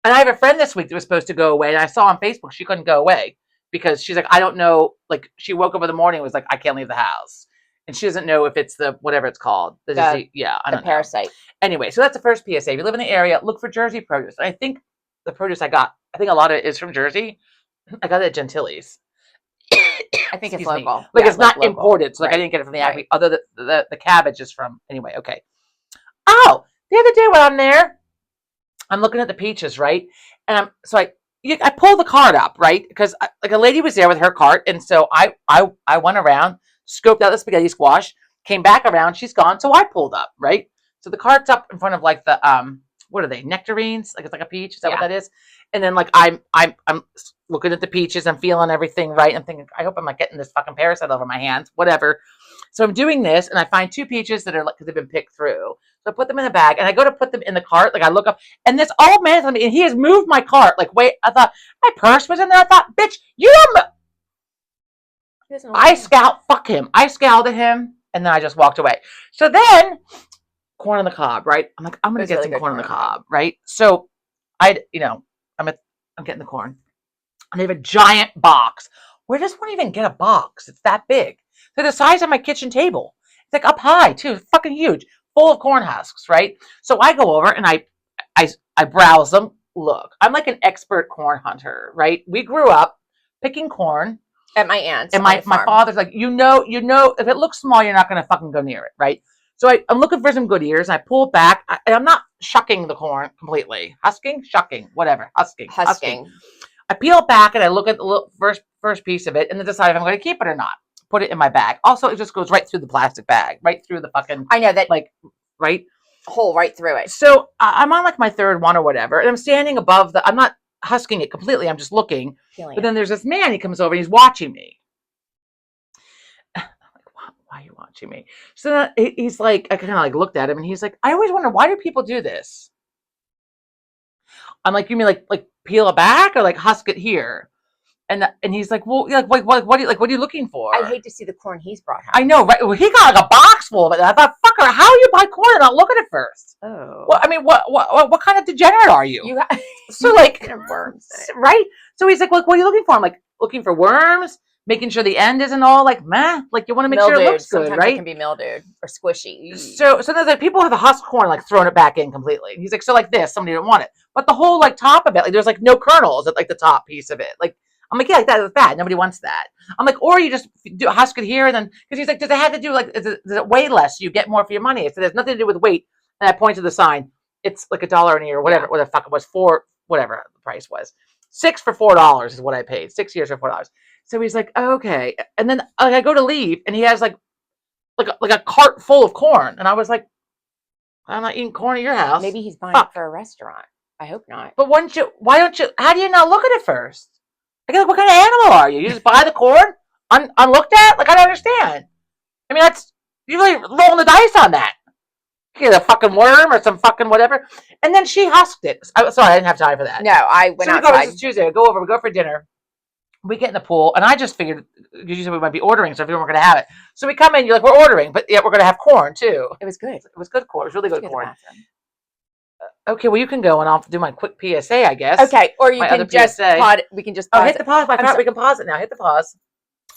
And I have a friend this week that was supposed to go away, and I saw on Facebook she couldn't go away because she's like, I don't know. Like she woke up in the morning and was like, I can't leave the house, and she doesn't know if it's the whatever it's called. The disease. Yeah, I don't know. Parasite. Anyway, so that's the first PSA. If you live in the area, look for Jersey produce. And I think the produce I got, I think a lot of it is from Jersey. I got it at Gentili's. I think it's Excuse me. local. Like Yeah, it's not local. imported. So like I Right. didn't get it from the Right. agri. Other the cabbage is from anyway. Okay. Oh, the other day when I'm there, I'm looking at the peaches, right? And I pull the cart up, right? Because like a lady was there with her cart, and so I went around, scoped out the spaghetti squash, came back around, she's gone, so I pulled up, right? So the cart's up in front of like the what are they, nectarines? Like it's like a peach, is that what Yeah. that is? And then like I'm looking at the peaches, I'm feeling everything right. I'm thinking, I hope I'm not getting this fucking parasite over my hands, whatever. So I'm doing this, and I find 2 peaches that are like, because they've been picked through. So I put them in a bag, and I go to put them in the cart. Like I look up, and this old man, and he has moved my cart. Like, wait, I thought my purse was in there. I thought, bitch, you don't. Fuck him. I scowled at him, and then I just walked away. So then, corn on the cob, right? I'm like, I'm gonna It was get really some good corn on the corn on the cob, right? So I'm getting the corn, and they have a giant box. Where does one even get a box? It's that big. They're the size of my kitchen table. It's like up high too, it's fucking huge, full of corn husks, right? So I go over and I browse them. Look, I'm like an expert corn hunter, right? We grew up picking corn. At my aunt's. And on my the farm. father's like, you know, if it looks small, you're not going to fucking go near it, right? So I'm looking for some good ears, and I pull it back. I'm not shucking the corn completely. Husking? Shucking. Whatever. Husking. I peel it back, and I look at the little first piece of it, and then decide if I'm going to keep it or not. Put it in my bag. Also, it just goes right through the plastic bag, right through the fucking, I know that like, right? hole right through it. So I'm on like my 3rd one or whatever, and I'm standing above I'm not husking it completely. I'm just looking. Feeling But it. then there's this man, he comes over, and he's watching me. I'm like, why are you watching me? So then he's like, I kind of like looked at him, and he's like, I always wonder, why do people do this? I'm like, you mean like peel it back or like husk it here? And he's like, well, like what are you looking for? I hate to see the corn he's brought home. I know, right? Well, he got like a box full of it. And I thought, fucker, how do you buy corn and not look at it first? Oh. Well, I mean, what kind of degenerate are you? You got So like, worms in it. right? So he's like, what are you looking for? I'm like, looking for worms, making sure the end isn't all like meh. Like you want to make sure it looks good, Sometimes right? it can be mildewed or squishy. So there's like people have the husk corn like thrown it back in completely. And he's like, so like this, somebody didn't want it, but the whole like top of it, like there's like no kernels at like the top piece of it. Like I'm like, yeah, like that's bad. Nobody wants that. I'm like, or you just do husk it here, and then because he's like, does it have to do like does it weigh less? So you get more for your money. I said, there's nothing to do with weight. And I point to the sign. It's like $1 an ear, whatever. Yeah. What the fuck it was for? Whatever the price was. 6 for $4 is what I paid. 6 years for $4. So he's like, okay. And then I go to leave, and he has like a cart full of corn, and I was like, I'm not eating corn at your house. Maybe he's buying Fuck. it for a restaurant. I hope not. But why don't you? How do you not look at it first? Like, what kind of animal are you? You just buy the corn unlooked at? Like, I don't understand. I mean, that's usually rolling the dice on that. You get a fucking worm or some fucking whatever. And then she husked it. Sorry, I didn't have time for that. No, I went So we go, outside. this is Tuesday. We go for dinner. We get in the pool, and I just figured, because you said we might be ordering, so if we weren't going to have it. So we come in, you're like, we're ordering, but yeah, we're going to have corn, too. It was good. It was good corn. It was really good Go to the corn. bathroom. Okay, well, you can go, and I'll do my quick PSA, I guess. Okay, or you My can other just PSA. pause. We can just Oh, pause hit the pause. I'm sorry. We can pause it now. Hit the pause.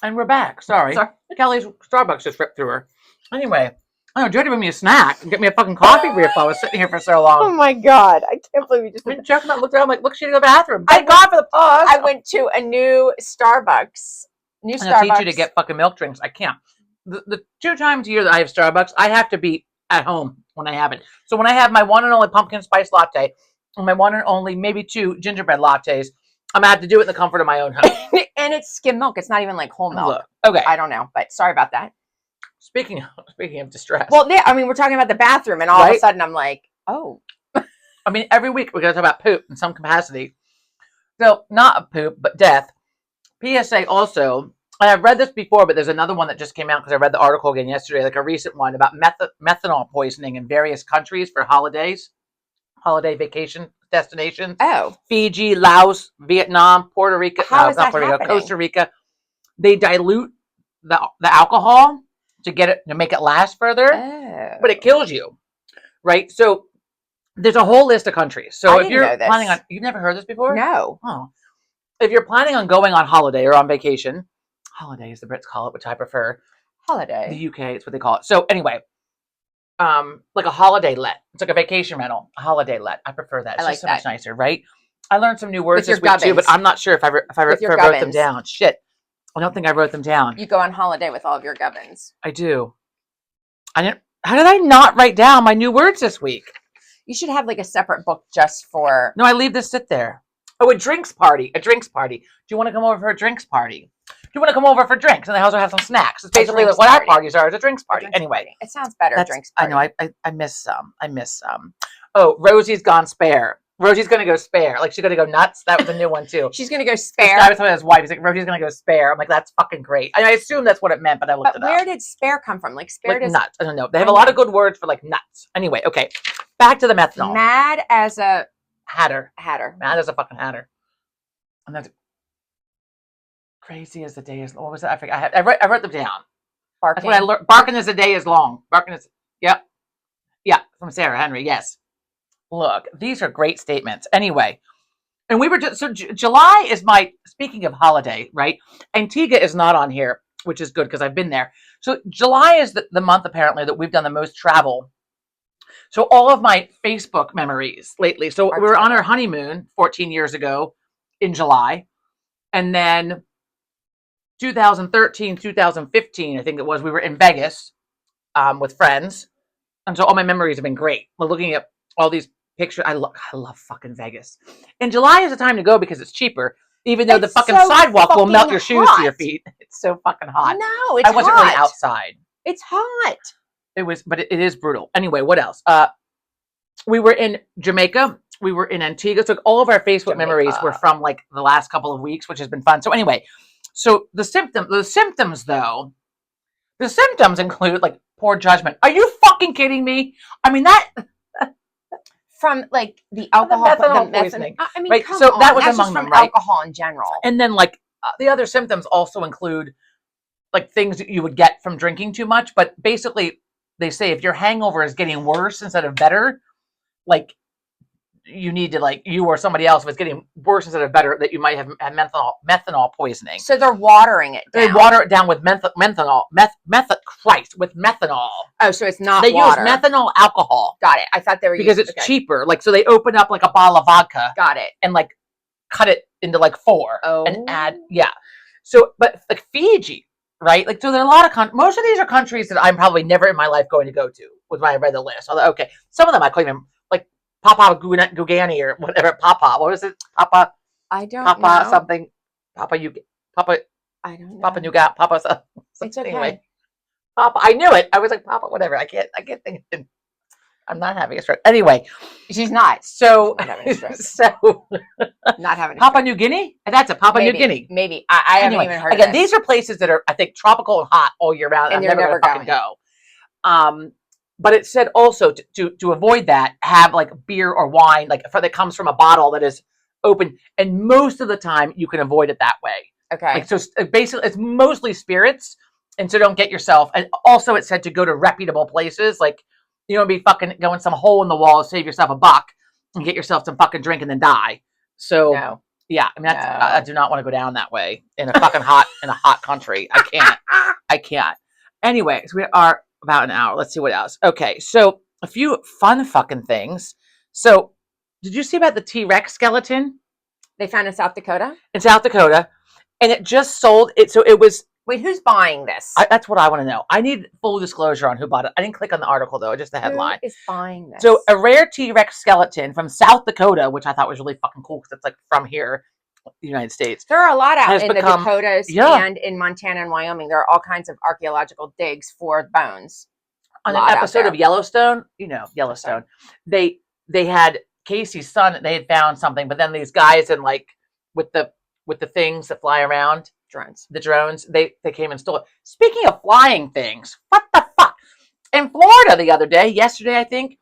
And we're back. Sorry. Kelly's Starbucks just ripped through her. Anyway, I know, Jody bring me a snack and get me a fucking coffee brief. I was sitting here for so Oh long. my god, I can't believe you just. I checked out, looked around, like, look, she didn't go to the bathroom. Thank God for the pause. I went to a new Starbucks. I'm gonna teach you to get fucking milk drinks. I can't. The 2 times a year that I have Starbucks, I have to be at home when I have it. So when I have my one and only pumpkin spice latte and my one and only maybe 2 gingerbread lattes, I'm gonna have to do it in the comfort of my own home. And it's skim milk. It's not even like whole milk. Look, okay. I don't know, but sorry about that. Speaking of distress. Well, yeah, I mean, we're talking about the bathroom, and all of a Right? sudden, I'm like, oh, I mean, every week we're going to talk about poop in some capacity. So, not poop, but death. PSA also, and I've read this before, but there's another one that just came out because I read the article again yesterday, like a recent one about methanol poisoning in various countries for holiday vacation destinations. oh, Fiji, Laos, Vietnam, Puerto Rico, How is not that Puerto Rico, happening? Costa Rica. They dilute the alcohol to make it last further, oh. but it kills you, right? So there's a whole list of countries. So I if didn't you're know this. planning on, you've never heard this before? No. Oh, if you're planning on going on holiday or on vacation, holiday as the Brits call it, which I prefer. Holiday. The UK, it's what they call it. So anyway, like a holiday let. It's like a vacation rental, a holiday let. I prefer that. It's I like just so much that. nicer, right? I learned some new words With your this week too, but gubbins. I'm not sure if I With your wrote them gubbins. down. Shit. I don't think I wrote them down. You go on holiday with all of your gubbins. I do. I didn't. How did I not write down my new words this week? You should have like a separate book just for. No, I leave this sit there. Oh, a drinks party. A drinks party. Do you want to come over for a drinks party? Do you want to come over for drinks? And they also have some snacks. It's basically drinks like what our party. parties are. It's a drinks party. Drinks Anyway, party. It sounds better. that's, Drinks I party. know. I miss some. I miss some. Oh, Rosie's gone spare. Rosie's gonna go spare. Like she's gonna go nuts. That was a new one too. She's gonna go This spare. guy was telling his wife. He's like, Rosie's gonna go spare. I'm like, that's fucking great. I assume that's what it meant, but I looked But it where up. did spare come from? Like spare Like does nuts. I don't know. They have a lot of good words for like nuts. Anyway, okay. Back to the methanol. mad as a Hatter. hatter. Mad as a fucking hatter. And that's crazy as the day is. What was it? I forgot. I wrote them down. That's Barking. what I learned. Barking as the day is long. Barking is. Yep. Yeah. From Sarah Henry. Yes. Look, these are great statements. Anyway, and we were just so July is my speaking of holiday, right? Antigua is not on here, which is good because I've been there. So July is the month apparently that we've done the most travel. So all of my Facebook memories lately. So we were on our honeymoon 14 years ago in July, and then 2013, 2015, I think it was, we were in Vegas with friends. And so all my memories have been great. We're looking at all these pictures. I love fucking Vegas. And July is the time to go because it's cheaper, even though the It's fucking so sidewalk will fucking melt your shoes to your hot. feet. It's so fucking hot. No, it's I wasn't hot. really outside. It's hot. It was, but it is brutal. Anyway, what else? We were in Jamaica. We were in Antigua. So all of our Facebook memories were from like the last couple of weeks, which has been fun. So anyway, so the symptoms though, the symptoms include like poor judgment. Are you fucking kidding me? I mean that From like the alcohol, methanol poisoning. I mean, Right, come so on. that was That's among just them, from right? alcohol in general. and then like the other symptoms also include like things that you would get from drinking too much. But basically, they say if your hangover is getting worse instead of better, like you need to like you or somebody else if it's getting worse instead of better, that you might have methanol poisoning. So they're watering it down. They water it down with methanol. With methanol. Oh, so it's not They water. use methanol alcohol Got it. I thought they were because using, it's cheaper. Like so, they open up like a bottle of vodka Got it. and like cut it into like 4 Oh. and add So, but like Fiji, right? Like so, there are a lot of most of these are countries that I'm probably never in my life going to go to. With my read the list, although okay, some of them I couldn't even like Papua Gugani or whatever. What was it? Papa I don't know. something. Papa I don't know. Papa Nougat. Papa something. It's okay. Anyway, Papa. I knew it. I was like Papa. Whatever. I can't think. I'm not having a stroke. Anyway, She's not. so Not having a stroke. so Not having a Papua New Guinea. That's it. Papua New Guinea. Maybe. I Anyway, haven't even heard again, of this. these are places that are, I think, tropical and hot all year round. And I'm you're never never gonna fucking go. But it said also to avoid that, have like beer or wine, like that comes from a bottle that is open. And most of the time, you can avoid it that way. Okay. Like so, basically, it's mostly spirits, and so don't get yourself. And also, it said to go to reputable places, like you don't be fucking going some hole in the wall, save yourself a buck, and get yourself some fucking drink and then die. So. No. Yeah, I mean, No. I do not want to go down that way in a fucking hot country. I can't. Anyway, so we are about an hour. Let's see what else. Okay, so a few fun fucking things. So, did you see about the T-Rex skeleton They found in South Dakota? in South Dakota? And it just sold it. So it was. Wait, who's buying this? That's what I want to know. I need full disclosure on who bought it. I didn't click on the article though, just the headline. Who is buying this? So a rare T-Rex skeleton from South Dakota, which I thought was really fucking cool because it's like from here, the United States. There are a lot out has in become- the Dakotas Yeah. and in Montana and Wyoming. There are all kinds of archaeological digs for bones. On Lot an out episode there. of Yellowstone, Yellowstone, they had Casey's son. They had found something, but then these guys and like with the things that fly around, Drones. the drones, they came and stole it. Speaking of flying things, what the fuck? In Florida yesterday, I think,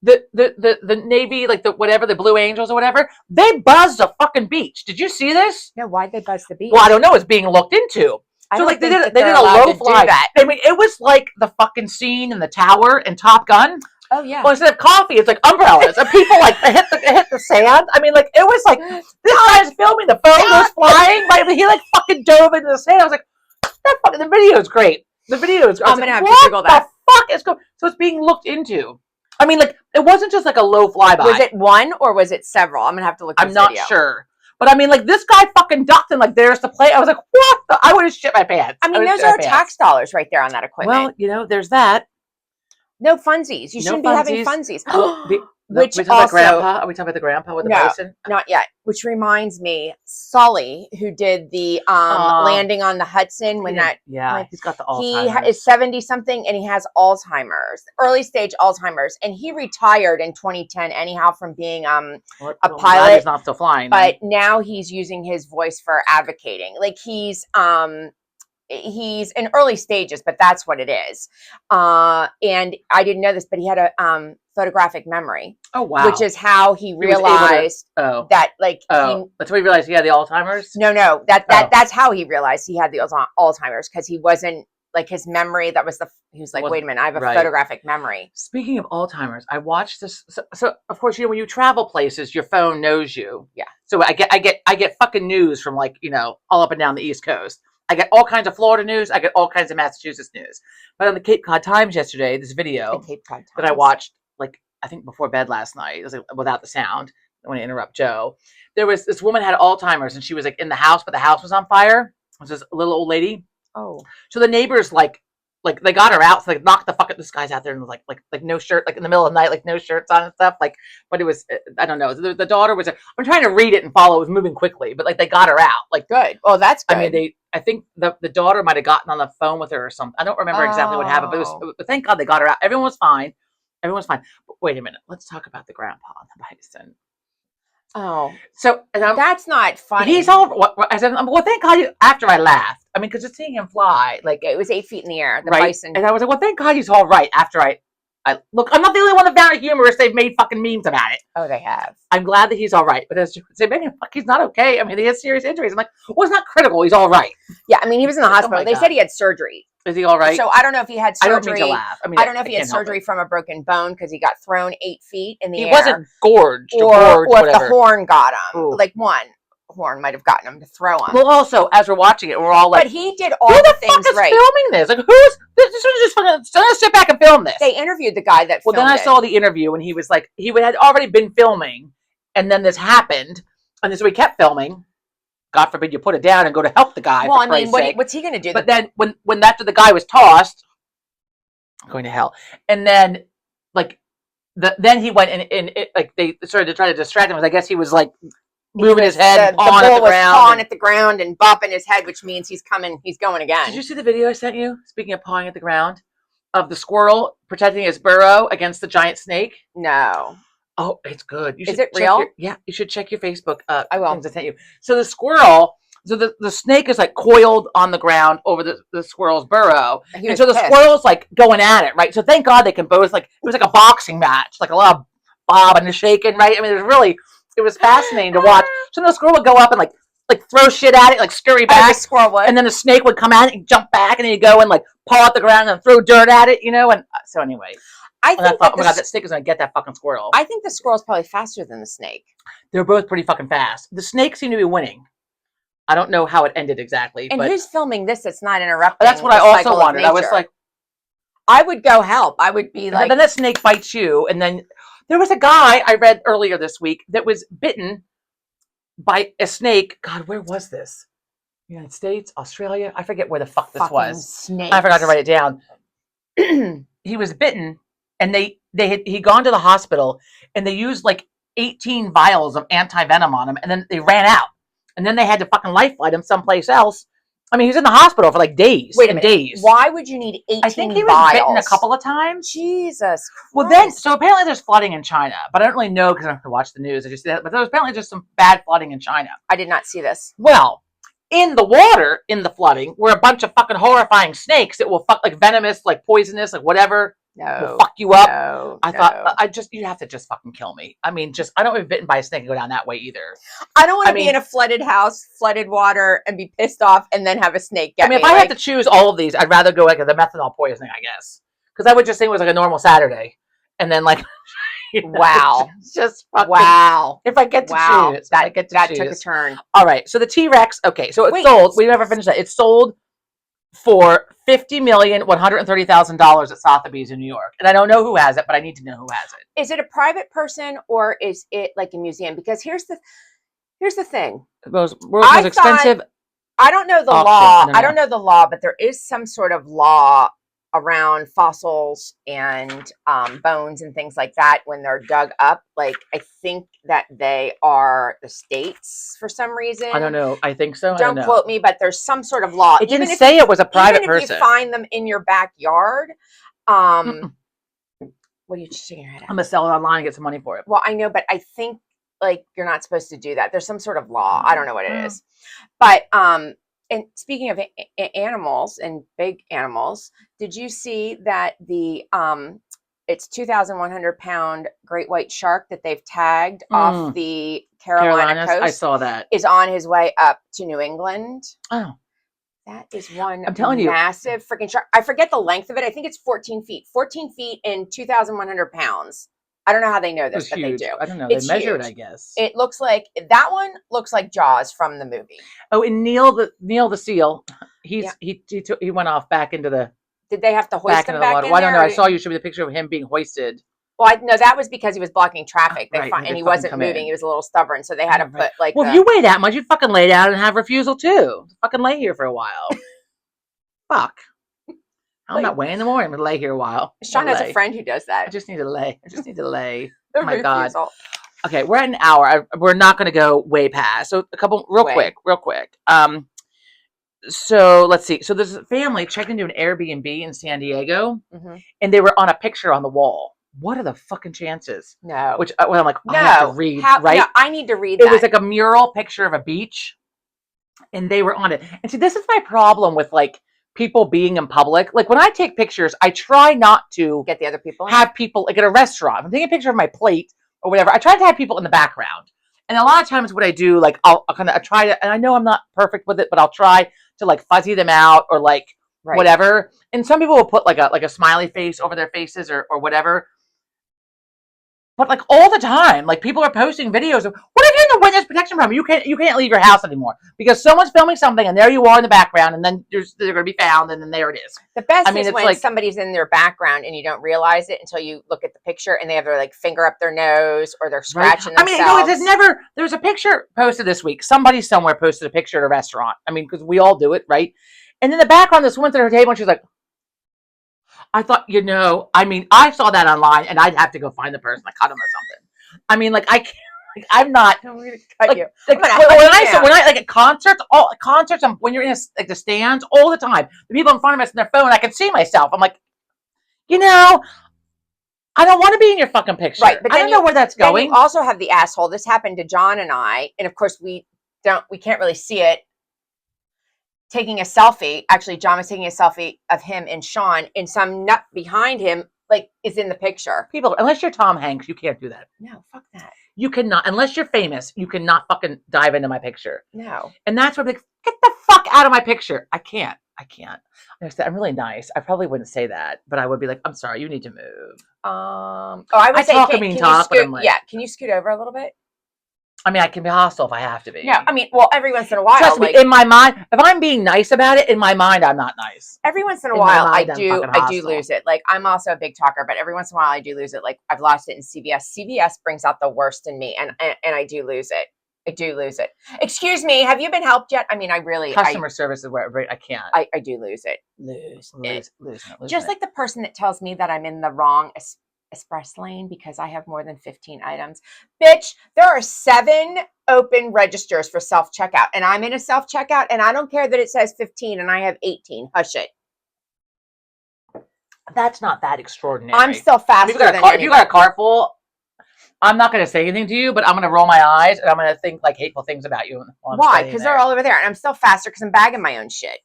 the Navy, like the Blue Angels or whatever, they buzzed a fucking beach. Did you see this? No, why'd they buzz the beach? Well, I don't know. It's being looked into. I So don't like they think did that they they're did a allowed low to do fly. that. I mean, it was like the fucking scene in the tower in Top Gun. Oh yeah. Well, instead of coffee, it's like umbrellas, and people like they hit the sand. I mean, like it was like this guy's filming, the phone goes flying. Right, he like fucking dove into the sand. I was like, the video is great. The video is. I'm gonna have to what Google that. the fuck is going? So it's being looked into. I mean, like, it wasn't just like a low flyby. Was it one or was it several? I'm gonna have to look. I'm this not video. sure. But I mean, like, this guy fucking ducked and like there's the play. I was like, what? I would have shit my pants. I mean, would've those shit my are pants. tax dollars right there on that equipment. Well, you know, there's that. No funsies. You No shouldn't be having funsies. funsies. Which Which are we talking about also, grandpa? Are we talking about the grandpa with the No. bison? not yet. Which reminds me, Sully, who did the landing on the Hudson when that Yeah, he's got the he Alzheimer's. is 70 something and he has Alzheimer's, early stage Alzheimer's, and he retired in 2010 anyhow from being Well, a I'm glad pilot, He's not still flying. but now he's using his voice for advocating. Like he's in early stages, but that's what it is. And I didn't know this, but he had a photographic memory, oh wow, which is how he was able to- realized oh that like that's when we realized he had the Alzheimer's. no that's how he realized he had the Alzheimer's, because he wasn't like his memory. He was like, wait a minute, I have a Right. photographic memory. Speaking of Alzheimer's, I watched this. So of course, you know, when you travel places, your phone knows you. Yeah. So I get fucking news from, like, you know, all up and down the East Coast. I get all kinds of Florida news. I get all kinds of Massachusetts news. But on the Cape Cod Times yesterday, this video The Cape Cod that I Times. watched, like, I think before bed last night, it was like, without the sound. I want to interrupt Joe. There was this woman had Alzheimer's and she was like in the house, but the house was on fire. It was this little old lady. Oh, So the neighbors like they got her out, so like knocked the fuck up. This guy's out there and was like no shirt, like in the middle of the night, like no shirts on and stuff. Like, but it was, I don't know. The daughter was. I'm trying to read it and follow. It was moving quickly, but like they got her out. Like, good. Well, that's good. I mean, I think the daughter might have gotten on the phone with her or something. I don't remember exactly what happened, but but thank God they got her out. Everyone was fine. Everyone's fine. But wait a minute. Let's talk about the grandpa on the bison. Oh, So that's not funny. he's all. I said, well, thank God. After I laughed, I mean, because just seeing him fly, like, It was 8 feet in the air. The right? bison. And I was like, well, thank God he's all right. After I look, I'm not the only one that found it humorous. They've made fucking memes about it. Oh, they have. I'm glad that he's all right. But as you say, maybe fuck, he's not okay. I mean, he has serious injuries. I'm like, well, it's not critical. He's all right. Yeah, I mean, he was in the hospital. my They God. said he had surgery. Is he all right? So I don't know if he had I surgery. don't mean to laugh. I mean, I don't know if he had can't help surgery it. from a broken bone because he got thrown 8 feet in the He air. wasn't gorged or or if whatever. the horn got him. Ooh. Like one horn might have gotten him to throw him. Well, also, as we're watching it, we're all like, but he did all who the the things fuck is right. filming this? Like, who's this? This was just fucking. So let's sit back and film this. They interviewed the guy that Well, filmed then I it. saw the interview, and he was like, he had already been filming, and then this happened, and so he kept filming. God forbid you put it down and go to help the guy. Well, for I mean, Christ's sake. what's he going to do? But then when after the guy was tossed, going to hell, and then like then he went and it, like they started to try to distract him. I guess he was like moving his head, the pawing bull at the was ground. pawing at the ground and bopping his head, which means he's going again. Did you see the video I sent you? Speaking of pawing at the ground, of the squirrel protecting his burrow against the giant snake. No. Oh, it's good. You Is should it check real? Yeah, you should check your Facebook. I will. Things I sent you. So the squirrel, so the snake is like coiled on the ground over the squirrel's burrow, He and was so the pissed. squirrel's like going at it, right? So thank God they can both like it was like a boxing match, like a lot of bobbing and shaking, right? I mean, it was fascinating to watch. So the squirrel would go up and like throw shit at it, like scurry Oh, back, the squirrel would. and then the snake would come at it and jump back, and then you go and like paw at the ground and throw dirt at it, you know. And so anyway. I And I think thought, oh my that God, that snake is going to get that fucking squirrel. I think the squirrel's probably faster than the snake. They're both pretty fucking fast. The snake seemed to be winning. I don't know how it ended exactly. And but who's filming this that's not interrupting? that's what the I also cycle of wondered. I was nature? like, I would go help. I would be like, then that snake bites you. And then there was a guy I read earlier this week that was bitten by a snake. God, where was this? United States, Australia? I forget where the fuck this fucking was. snakes. I forgot to write it down. He was bitten, and he'd gone to the hospital, and they used like 18 vials of anti-venom on him, and then they ran out, and then they had to fucking life flight him someplace else. I mean, he was in the hospital for like days. Wait a and minute. days. Why would you need 18 I think he was vials? bitten a couple of times. Jesus Christ. Well, then, so apparently there's flooding in China, but I don't really know because I don't have to watch the news. I just see that, but there was apparently just some bad flooding in China. I did not see this. Well, in the water, in the flooding, were a bunch of fucking horrifying snakes that will fuck like venomous, like poisonous, like whatever. No. Will fuck you up. No, I thought you have to just fucking kill me. I mean, I don't want to be bitten by a snake and go down that way either. I don't want to be mean- in a flooded house, flooded water, and be pissed off and then have a snake get I mean, if me. I like, had to choose all of these, I'd rather go like the methanol poisoning, I guess, because I would just think it was like a normal Saturday, and then like, you know, Wow. it's just fucking, wow. If I get to Wow. choose, if I That, get to that choose. took a turn. All right, so the T-Rex. Okay, so it's Wait. sold. We never finished that. It's sold for $50,130,000 at Sotheby's in New York. And I don't know who has it, but I need to know who has it. Is it a private person or is it like a museum? Because here's the thing. The world's I most expensive. I don't know the Auction, law. I I don't don't know the law, but there is some sort of law around fossils and bones and things like that when they're dug up. Like I think that they are the states for some reason. I don't know. I think so. I Don't don't know. quote me, but there's some sort of law. It didn't say it was a private even if person. you find them in your backyard, what are you shaking your head at? I'm gonna sell it online and get some money for it. Well, I know, but I think like you're not supposed to do that. There's some sort of law. I don't know what it Oh. is. But and speaking of animals and big animals, did you see that the it's 2,100 pound great white shark that they've tagged off the Carolina coast I saw that. is on his way up to New England? Oh, That is one I'm telling you. massive freaking shark. I forget the length of it. I think it's 14 feet. 14 feet and 2,100 pounds. I don't know how they know it this, was but huge. they do. I don't know. It's they measured, huge. I guess. It looks like that one looks like Jaws from the movie. Oh, and Neil the seal. Yeah. He went off back into the Did they have to hoist back him into the back water. in Well, I don't there, know. or I saw you showed me the picture of him being hoisted. Well, no, that was because he was blocking traffic. Right, And they he fucking wasn't come moving. in. He was a little stubborn, so they had to Right. put like. Well, if you weigh that much, you'd fucking lay down and have refusal too. Fucking lay here for a while. Fuck. I'm not weighing anymore. I'm gonna lay here a while. Sean has a friend who does I that. just need to lay. I just need to lay. The Oh my God. refusal. Okay, we're at an hour. We're not going to go way past. So a couple, real quick. So let's see. So there's a family checked into an Airbnb in San Diego, Mhm. and they were on a picture on the wall. What are the fucking chances? No. Which when I'm like, no. I have to read, How- right? no, I need to read It that. was like a mural picture of a beach, and they were on it. And see, this is my problem with like people being in public. Like when I take pictures, I try not to Get the other people in. have people like at a restaurant. If I'm taking a picture of my plate or whatever, I try to have people in the background. And a lot of times what I do, like I'll kind of try to, and I know I'm not perfect with it, but I'll try to like fuzzy them out or like Right. whatever. And some people will put like a smiley face over their faces or whatever. But like all the time, like people are posting videos of what if you're in the witness protection program? You can't leave your house anymore because someone's filming something and there you are in the background and then they're going to be found and then there it is. The best I mean, is it's when like- somebody's in their background and you don't realize it until you look at the picture and they have their like finger up their nose or they're scratching I mean, themselves. there's never. There's a picture posted this week. Somebody somewhere posted a picture at a restaurant. I mean, because we all do it, right? And in the background, this woman's at her table and she's like, "I thought, I mean, I saw that online, and I'd have to go find the person, like cut him or something. I mean, like I can't. Like, I'm not. I'm going to cut Like, you. like, I'm gonna when, hunt when you I down. when I like at concerts, when you're in like the stands all the time, the people in front of us on their phone, I can see myself. I'm like, I don't want to be in your fucking picture. Right, but I then don't know where that's Then going. you also have the asshole. This happened to John and I, and of course we can't really see it. Taking a selfie. Actually, John was taking a selfie of him and Sean, and some nut behind him like is in the picture. People, unless you're Tom Hanks, you can't do that. No, fuck that. You cannot, unless you're famous, you cannot fucking dive into my picture. No. And that's what I'm like, get the fuck out of my picture. I can't. I'm really nice. I probably wouldn't say that, but I would be like, I'm sorry, you need to move. Oh, I would I say, talk a can mean you talk, but scoot? I'm like- Yeah, can you scoot over a little bit? I mean, I can be hostile if I have to be. No, I mean, well, every once in a while, Trust me, like, in my mind, if I'm being nice about it, in my mind, I'm not nice. every once in a in my while, mind, I'm fucking I do hostile. lose it. Like, I'm also a big talker, but every once in a while, I do lose it. Like, I've lost it in CVS. CVS brings out the worst in me, and I do lose it. I do lose it. Excuse me, have you been helped yet? I mean, I really, Customer service is where I can't. I do lose it. Lose it. Losing Just it. like the person that tells me that I'm in the wrong express lane because I have more than 15 items. Bitch, there are 7 open registers for self-checkout, and I'm in a self-checkout, and I don't care that it says 15 and I have 18. Hush it. That's not that extraordinary. I'm still faster if you got than a car, if you got a car full, I'm not going to say anything to you, but I'm going to roll my eyes and I'm going to think like hateful things about you. while I'm Why? standing Because there. they're all over there, and I'm still faster because I'm bagging my own shit.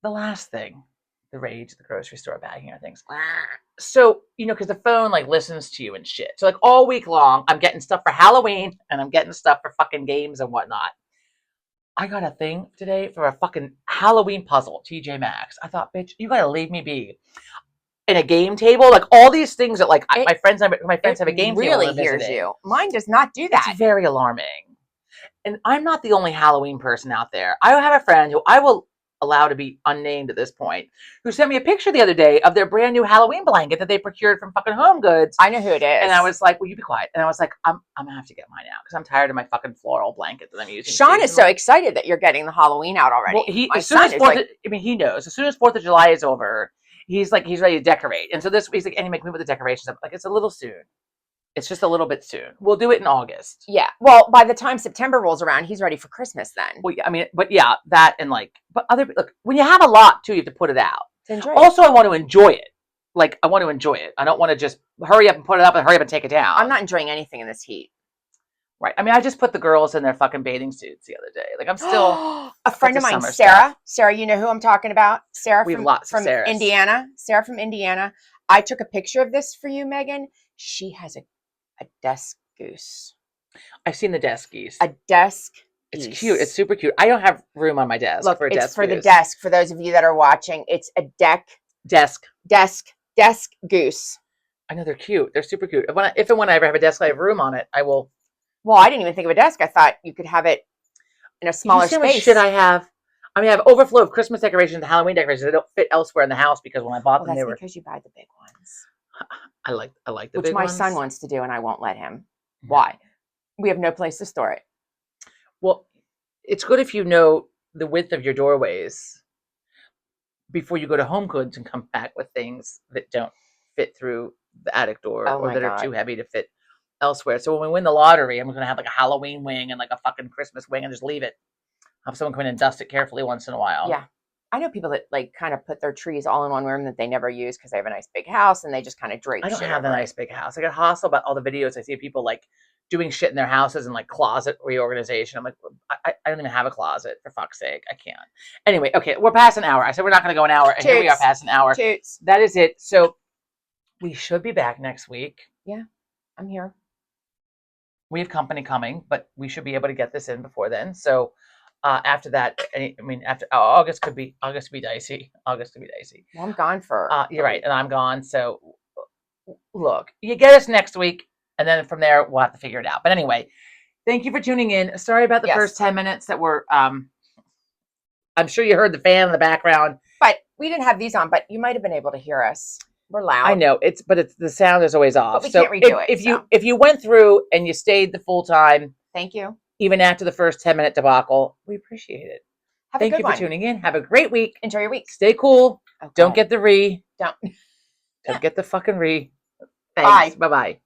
The last thing, the rage at the grocery store bagging our things. So, because the phone like listens to you and shit. So like all week long, I'm getting stuff for Halloween and I'm getting stuff for fucking games and whatnot. I got a thing today for a fucking Halloween puzzle, TJ Maxx. I thought, bitch, you gotta leave me be. In a game table, like all these things that like my friends have a game table. Really and they're hears visiting. you. Mine does not do that. It's very alarming. And I'm not the only Halloween person out there. I have a friend who I will allowed to be unnamed at this point, who sent me a picture the other day of their brand new Halloween blanket that they procured from fucking Home Goods. I know who it is. And I was like, will you be quiet? And I was like, I'm gonna have to get mine out because I'm tired of my fucking floral blanket that I'm using. Sean is so seasonally. excited that you're getting the Halloween out already. Well, My as soon as son is 4th, like, I mean, he knows. As soon as 4th of July is over, he's ready to decorate. And so he's like, Annie, make me with the decorations. I'm like, it's a little soon. It's just a little bit soon. We'll do it in August. yeah. Well, by the time September rolls around, he's ready for Christmas then. Well, yeah, I mean, but yeah, that and like, but look, when you have a lot too, you have to put it out. Enjoy it. Also, I want to enjoy it. Like, I want to enjoy it. I don't want to just hurry up and put it up and hurry up and take it down. I'm not enjoying anything in this heat. Right. I mean, I just put the girls in their fucking bathing suits the other day. Like, I'm still a friend of the mine, summer Sarah. stuff. Sarah, you know who I'm talking about? Sarah We have from, lots of from Sarahs. Indiana. Sarah from Indiana. I took a picture of this for you, Megan. She has a desk goose. I've seen the deskies. A desk. It's geese. cute. It's super cute. I don't have room on my desk Look, for a it's desk for the goose. desk. For those of you that are watching, it's a Desk. desk goose. I know they're cute. They're super cute. If and when I ever have a desk, I have room on it. I will. Well, I didn't even think of a desk. I thought you could have it in a smaller you see how much space. shit I have? I mean, I have overflow of Christmas decorations and Halloween decorations that don't fit elsewhere in the house because when I bought Well, them, that's they were. because you buy the big ones, I like the which big my ones. son wants to do, and I won't let him. Why? We have no place to store it. Well, it's good if you know the width of your doorways before you go to Home Goods and come back with things that don't fit through the attic door Oh or my that God. are too heavy to fit elsewhere. So when we win the lottery, I'm going to have like a Halloween wing and like a fucking Christmas wing and just leave it. Have someone come in and dust it carefully once in a while. Yeah. I know people that like kind of put their trees all in one room that they never use because they have a nice big house and they just kind of drape I don't shit have a over it. nice big house. I get hostile about all the videos I see of people like doing shit in their houses and like closet reorganization. I'm like, I don't even have a closet, for fuck's sake. I can't. Anyway, okay, we're past an hour. I said we're not going to go an hour, and here we are Toots. past an hour. Toots. That is it. So we should be back next week. I'm here. We have company coming, but we should be able to get this in before then. So after that, I mean, after August could be dicey. August could be dicey. Well, I'm gone for. You're right, and I'm gone. So look, you get us next week, and then from there we'll have to figure it out. But anyway, thank you for tuning in. Sorry about the Yes. first 10 minutes that were. I'm sure you heard the fan in the background. But we didn't have these on, but you might have been able to hear us. We're loud. I know it's the sound is always off. we so can't redo it, if you went through and you stayed the full time, Thank you. even after the first 10-minute debacle, we appreciate it. Have Thank a good you one. for tuning in. Have a great week. Enjoy your week. Stay cool. Okay. Don't get the Don't. Don't get the fucking Bye. Thanks. Bye bye.